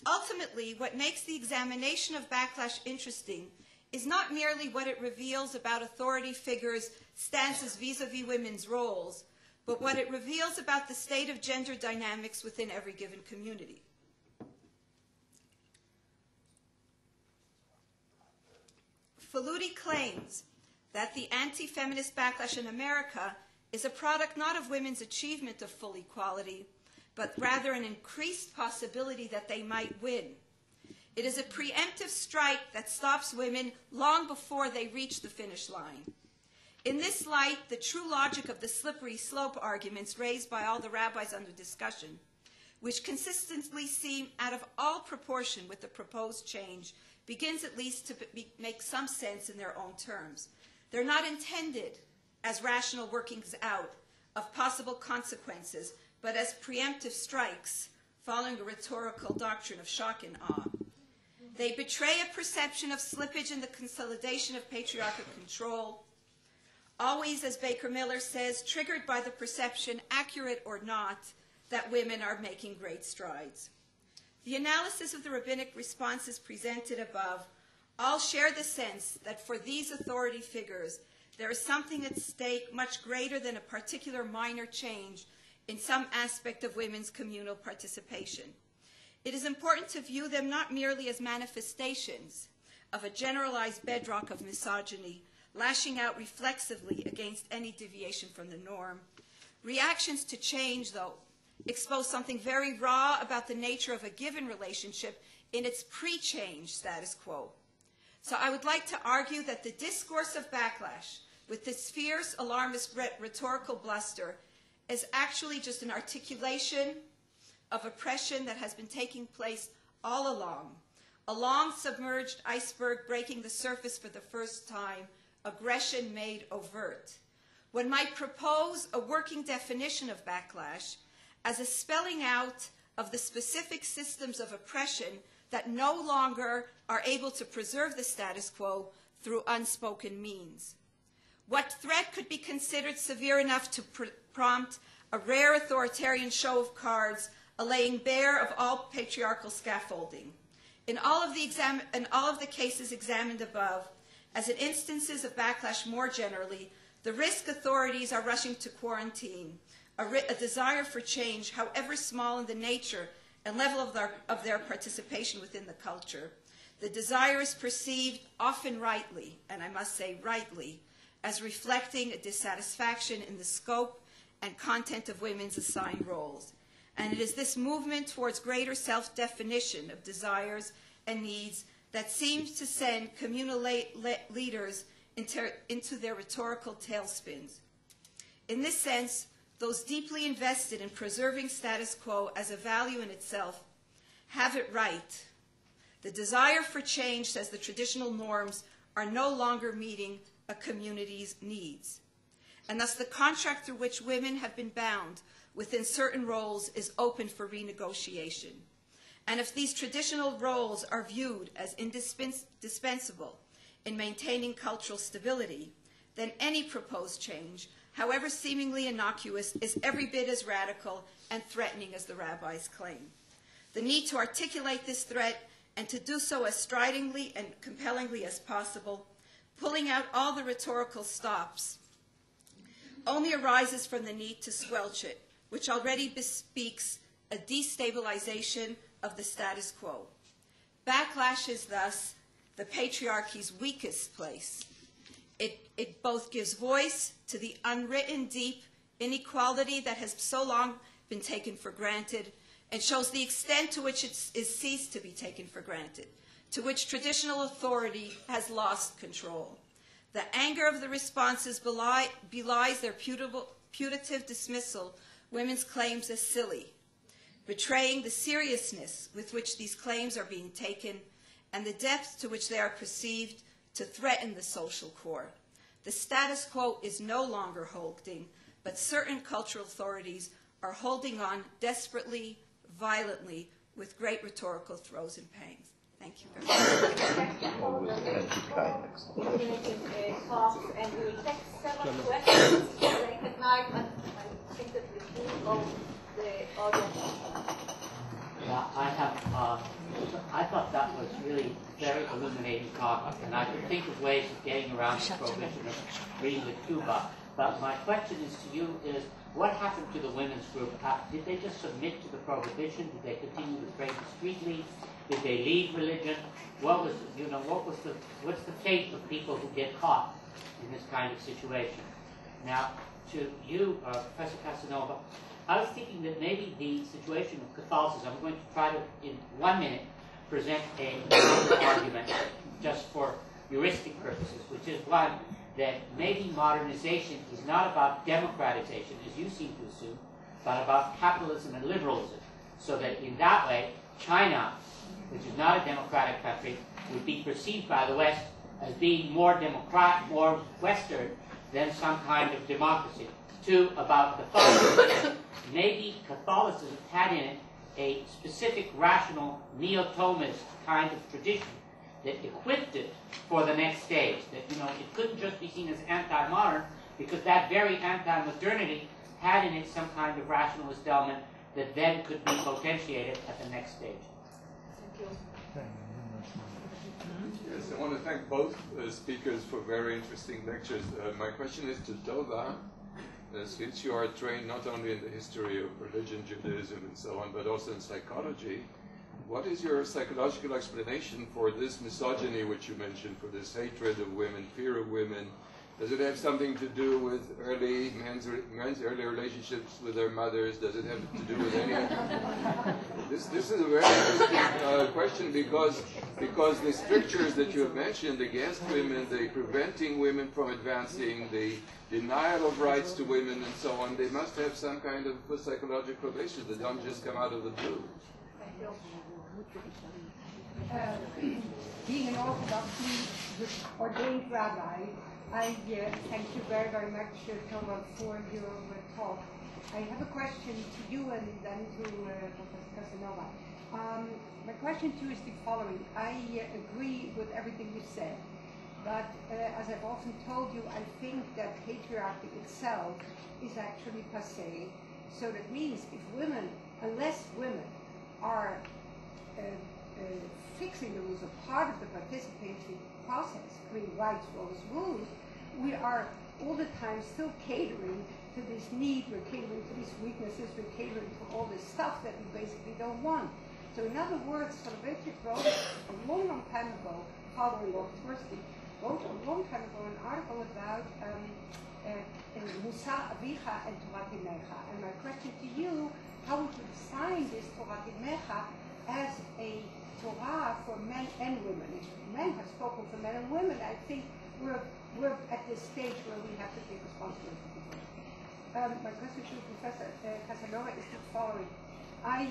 E: Ultimately, what makes the examination of backlash interesting is not merely what it reveals about authority figures' stances vis-a-vis women's roles, but what it reveals about the state of gender dynamics within every given community. Faludi claims that the anti-feminist backlash in America is a product not of women's achievement of full equality, but rather an increased possibility that they might win. It is a preemptive strike that stops women long before they reach the finish line. In this light, the true logic of the slippery slope arguments raised by all the rabbis under discussion, which consistently seem out of all proportion with the proposed change, begins at least to make some sense in their own terms. They're not intended as rational workings out of possible consequences, but as preemptive strikes following a rhetorical doctrine of shock and awe. They betray a perception of slippage in the consolidation of patriarchal control, always, as Baker Miller says, triggered by the perception, accurate or not, that women are making great strides. The analysis of the rabbinic responses presented above all share the sense that for these authority figures, there is something at stake much greater than a particular minor change in some aspect of women's communal participation. It is important to view them not merely as manifestations of a generalized bedrock of misogyny, lashing out reflexively against any deviation from the norm. Reactions to change, though, expose something very raw about the nature of a given relationship in its pre-change status quo. So I would like to argue that the discourse of backlash, with this fierce, alarmist rhetorical bluster, is actually just an articulation of oppression that has been taking place all along. A long submerged iceberg breaking the surface for the first time, aggression made overt. One might propose a working definition of backlash as a spelling out of the specific systems of oppression that no longer are able to preserve the status quo through unspoken means. What threat could be considered severe enough to prompt a rare authoritarian show of cards, a laying bare of all patriarchal scaffolding? In all of the cases examined above, as in instances of backlash more generally, the risk authorities are rushing to quarantine, a desire for change, however small in the nature and level of their participation within the culture. The desire is perceived, often rightly, and I must say rightly, as reflecting a dissatisfaction in the scope and content of women's assigned roles. And it is this movement towards greater self-definition of desires and needs that seems to send communal leaders into their rhetorical tailspins. In this sense, those deeply invested in preserving status quo as a value in itself have it right. The desire for change says the traditional norms are no longer meeting a community's needs. And thus the contract through which women have been bound within certain roles is open for renegotiation. And if these traditional roles are viewed as indispensable in maintaining cultural stability, then any proposed change, however seemingly innocuous, is every bit as radical and threatening as the rabbis claim. The need to articulate this threat and to do so as stridingly and compellingly as possible, pulling out all the rhetorical stops, only arises from the need to squelch it, which already bespeaks a destabilization of the status quo. Backlash is thus the patriarchy's weakest place. It both gives voice to the unwritten deep inequality that has so long been taken for granted and shows the extent to which it is ceased to be taken for granted, to which traditional authority has lost control. The anger of the responses belies their putative dismissal, women's claims as silly, betraying the seriousness with which these claims are being taken and the depth to which they are perceived to threaten the social core. The status quo is no longer holding, but certain cultural authorities are holding on desperately, violently, with great rhetorical throes and pangs. Thank you very much.
F: Always anti-climax. And we will take several questions later tonight, but I think that we do owe the audience
G: and I could think of ways of getting around the prohibition of reading the Tova. But my question is to you is, what happened to the women's group? Did they just submit to the prohibition? Did they continue to pray discreetly? Did they leave religion? What was, what's the fate of people who get caught in this kind of situation? Now, to you, Professor Casanova, I was thinking that maybe the situation of Catholicism, I'm going to try to, in 1 minute, present an argument just for heuristic purposes, which is one that maybe modernization is not about democratization, as you seem to assume, but about capitalism and liberalism. So that in that way, China, which is not a democratic country, would be perceived by the West as being more democratic, more Western than some kind of democracy. Two, about Catholicism. Maybe Catholicism had in it a specific rational neo-Thomist kind of tradition that equipped it for the next stage. That, it couldn't just be seen as anti-modern, because that very anti-modernity had in it some kind of rationalist element that then could be potentiated at the next stage.
E: Thank you.
H: Yes, I want to thank both speakers for very interesting lectures. My question is to Tova. Since you are trained not only in the history of religion, Judaism, and so on, but also in psychology, what is your psychological explanation for this misogyny which you mentioned, for this hatred of women, fear of women? Does it have something to do with men's early relationships with their mothers? Does it have to do with any? This is a very interesting question because the strictures that you have mentioned against women, the preventing women from advancing, the denial of rights to women, and so on, they must have some kind of psychological basis that don't just come out of the blue.
F: Being an Orthodoxly ordained rabbi, I thank you very, very much, Tova, for your talk. I have a question to you and then to Professor Casanova. My question to you is the following. I agree with everything you said, but as I've often told you, I think that patriarchy itself is actually passé. So that means unless women are fixing the rules, a part of the participatory process, rights, roles, rules, we are all the time still catering to this need, we're catering to these weaknesses, we're catering to all this stuff that we basically don't want. So in other words, Salvatore Braude, a long, long time ago, following off firstly, wrote a long time ago an article about Musa Avicha and Torah Timecha. And my question to you, how would you define this Torah Timecha as a Torah for men and women? If men have spoken for men and women, I think we're at this stage where we have to take responsibility. My question to Professor Casanova is the following. I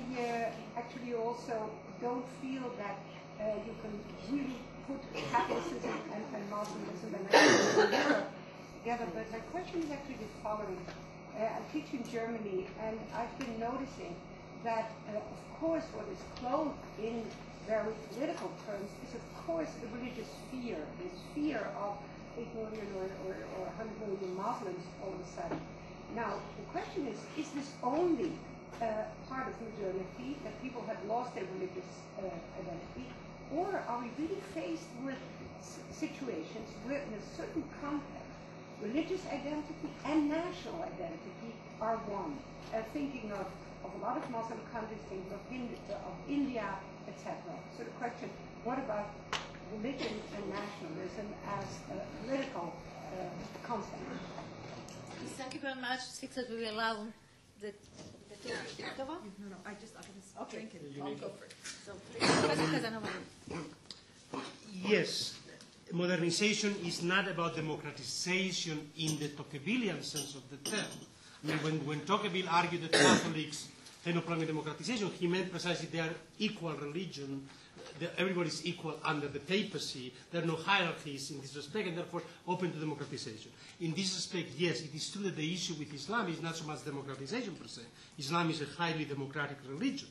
F: actually also don't feel that you can really put Catholicism and Muslimism and Europe together, but my question is actually the following. I teach in Germany, and I've been noticing that, of course, what is clothed in very political terms is, of course, the religious fear, this fear of 8 million or 100 million Muslims all of a sudden. Now, the question is this only part of modernity, that people have lost their religious identity, or are we really faced with situations where in a certain context, religious identity and national identity are one? Thinking of a lot of Muslim countries, thinking of India, etc. So the question, what about religion and nationalism as a political concept?
A: Thank you very much. Six that we allow the Tova?
E: No, I just
A: Okay.
E: drink it.
A: I'll go first. So, Professor Casanova.
D: Yes, modernization is not about democratization in the Tocquevillian sense of the term. I mean, when Tocqueville argued that Catholics had no problem with democratization, he meant precisely they are equal religion, everybody is equal under the papacy, there are no hierarchies in this respect, and therefore open to democratization. In this respect, yes, it is true that the issue with Islam is not so much democratization per se. Islam is a highly democratic religion,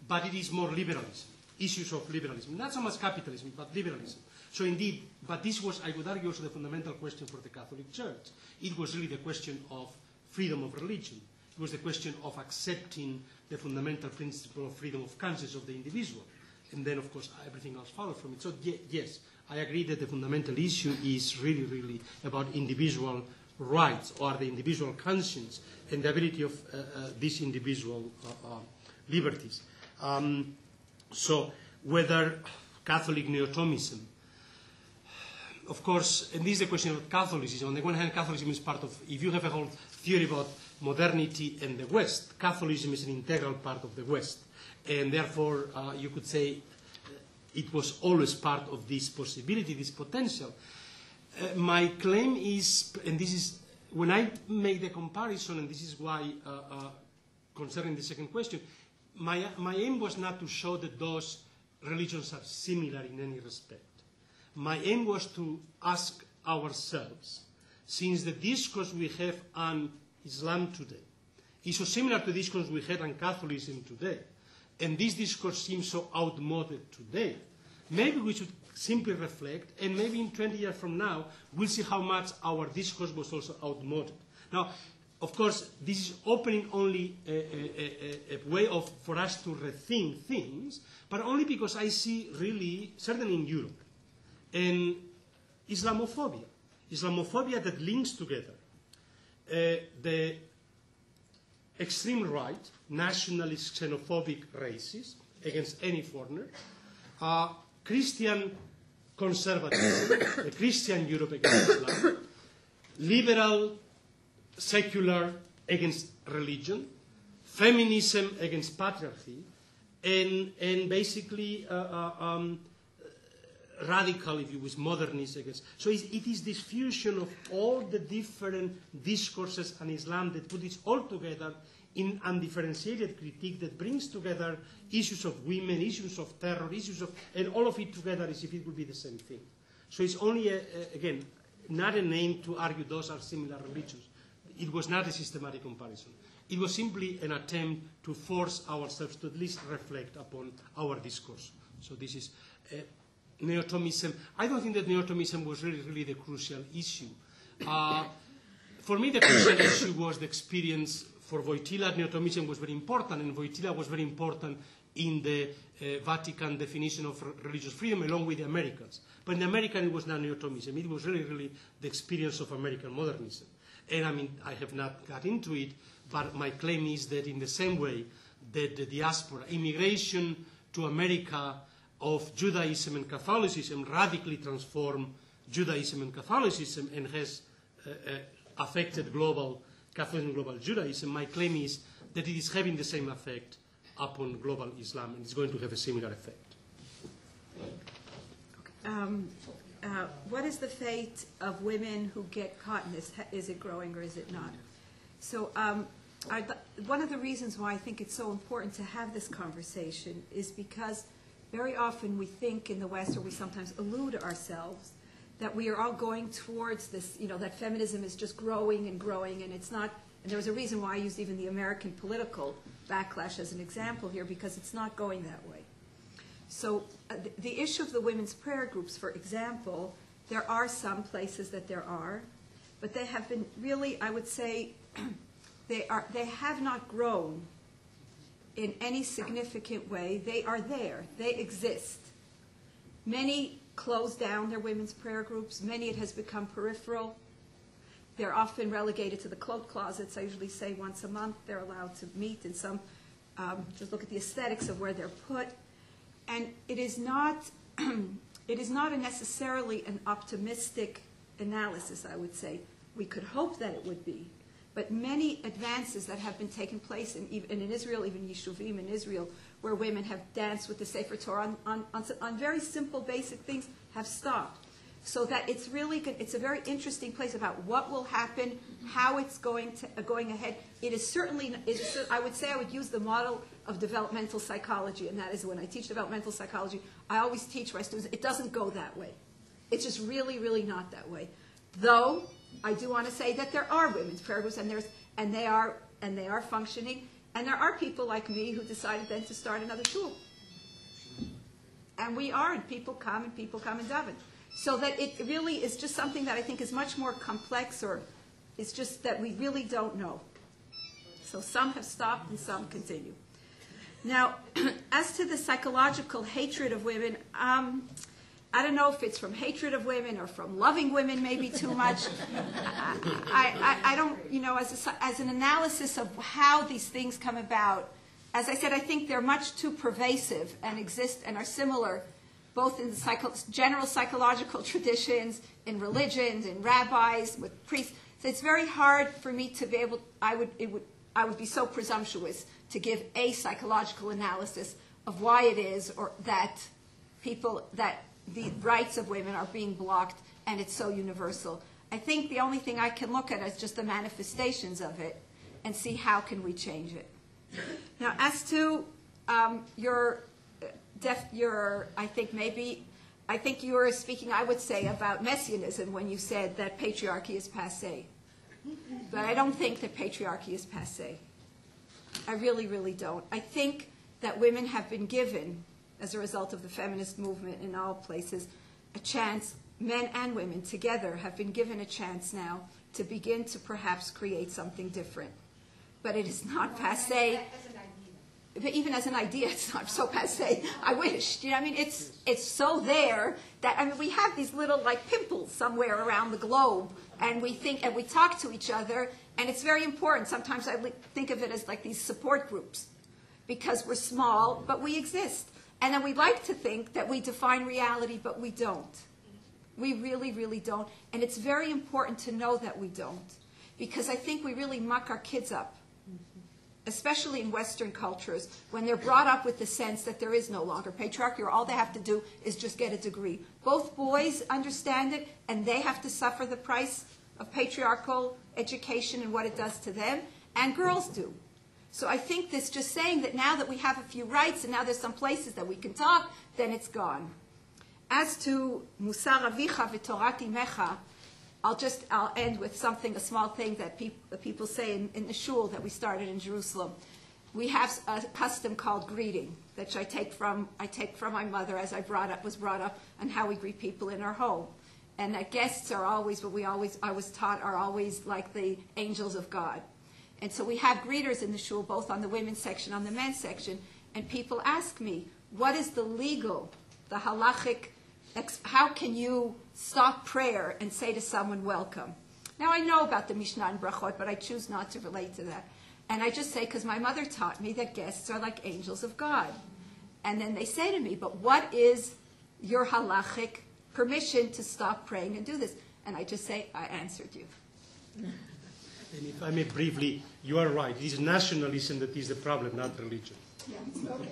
D: but it is more liberalism, issues of liberalism, not so much capitalism, but liberalism. So indeed, but this was, I would argue, also the fundamental question for the Catholic Church. It was really the question of freedom of religion. It was the question of accepting the fundamental principle of freedom of conscience of the individual. And then, of course, everything else followed from it. So, yes, I agree that the fundamental issue is really about individual rights or the individual conscience and the ability of these individual liberties. So whether Catholic neo-Thomism, of course, and this is the question of Catholicism. On the one hand, Catholicism is part of, if you have a whole theory about modernity and the West, Catholicism is an integral part of the West. And therefore, you could say it was always part of this possibility, this potential. My claim is, and this is, when I make the comparison, and this is why, concerning the second question, my aim was not to show that those religions are similar in any respect. My aim was to ask ourselves, since the discourse we have on Islam today is so similar to the discourse we had on Catholicism today, and this discourse seems so outmoded today, maybe we should simply reflect, and maybe in 20 years from now, we'll see how much our discourse was also outmoded. Now, of course, this is opening only a way for us to rethink things, but only because I see really, certainly in Europe, and Islamophobia that links together the extreme right, nationalist, xenophobic, racist, against any foreigner, Christian conservatism, the Christian Europe against Islam, liberal, secular against religion, feminism against patriarchy, and basically radical, if you wish, modernist against. So it is this fusion of all the different discourses on Islam that put it all together in undifferentiated critique that brings together issues of women, issues of terror, issues of, and all of it together as if it would be the same thing. So it's only, again, not an aim to argue those are similar religions. It was not a systematic comparison. It was simply an attempt to force ourselves to at least reflect upon our discourse. So this is neo-Thomism. I don't think that neo-Thomism was really the crucial issue. For me, the crucial issue was the experience. For Wojtyla, neo-Thomism was very important, and Wojtyla was very important in the Vatican definition of religious freedom, along with the Americans. But in the American, it was not neo-Thomism. It was really the experience of American modernism. And I mean, I have not got into it, but my claim is that in the same way that the diaspora, immigration to America of Judaism and Catholicism radically transformed Judaism and Catholicism and has affected global Catholicism, global Judaism, my claim is that it is having the same effect upon global Islam, and it's going to have a similar effect.
E: What is the fate of women who get caught in this? Is it growing or is it not? So one of the reasons why I think it's so important to have this conversation is because very often we think in the West, or we sometimes allude ourselves, that we are all going towards this, that feminism is just growing, and it's not, and there was a reason why I used even the American political backlash as an example here, because it's not going that way. So the issue of the women's prayer groups, for example, there are some places that there are, but they have been really, I would say, they have not grown in any significant way. They are there. They exist. Many closed down their women's prayer groups. Many it has become peripheral. They're often relegated to the cloak closets. I usually say once a month they're allowed to meet, and some just look at the aesthetics of where they're put. And it is not necessarily an optimistic analysis, I would say. We could hope that it would be. But many advances that have been taking place in Israel, even Yishuvim in Israel, where women have danced with the Sefer Torah on very simple, basic things, have stopped. So that it's really good. It's a very interesting place about what will happen, how it's going ahead. It is certainly, I would say I would use the model of developmental psychology, and that is when I teach developmental psychology, I always teach my students, it doesn't go that way. It's just really not that way. Though, I do want to say that there are women's prayer groups, and they are functioning, and there are people like me who decided then to start another shul. And people come and daven. So that it really is just something that I think is much more complex, or it's just that we really don't know. So some have stopped and some continue. Now, as to the psychological hatred of women, I don't know if it's from hatred of women or from loving women maybe too much. I don't, as an analysis of how these things come about, as I said, I think they're much too pervasive and exist and are similar both in the general psychological traditions, in religions, in rabbis, with priests. So it's very hard for me to be able, I would be so presumptuous to give a psychological analysis of why it is or that the rights of women are being blocked and it's so universal. I think the only thing I can look at is just the manifestations of it and see how can we change it. Now, as to I think you were speaking, I would say, about messianism when you said that patriarchy is passé. But I don't think that patriarchy is passé. I really, really don't. I think that women have been given, as a result of the feminist movement in all places, a chance, men and women together have been given a chance now to begin to perhaps create something different. But it is not passé. But even as an idea, it's not so passé. I wish. It's so there that, we have these little, pimples somewhere around the globe, and we think, and we talk to each other, and it's very important. Sometimes I think of it as these support groups, because we're small, but we exist. And then we like to think that we define reality, but we don't. We really, really don't. And it's very important to know that we don't, because I think we really muck our kids up, especially in Western cultures, when they're brought up with the sense that there is no longer patriarchy, or all they have to do is just get a degree. Both boys understand it, and they have to suffer the price of patriarchal education and what it does to them, and girls do. So I think this just saying that now that we have a few rights, and now there's some places that we can talk, then it's gone. As to Musar Avicha v'Torat Imecha, I'll end with something, a small thing that people say in the shul that we started in Jerusalem. We have a custom called greeting, that I take from my mother as I was brought up, and how we greet people in our home. And that guests are always I was taught are always like the angels of God. And so we have greeters in the shul, both on the women's section, on the men's section, and people ask me, what is the halachic, how can you stop prayer and say to someone, welcome? Now, I know about the Mishnah and Brachot, but I choose not to relate to that. And I just say, because my mother taught me that guests are like angels of God. And then they say to me, but what is your halachic permission to stop praying and do this? And I just say, I answered you.
D: And if I may briefly, you are right. It is nationalism that is the problem, not religion.
E: Yeah, okay.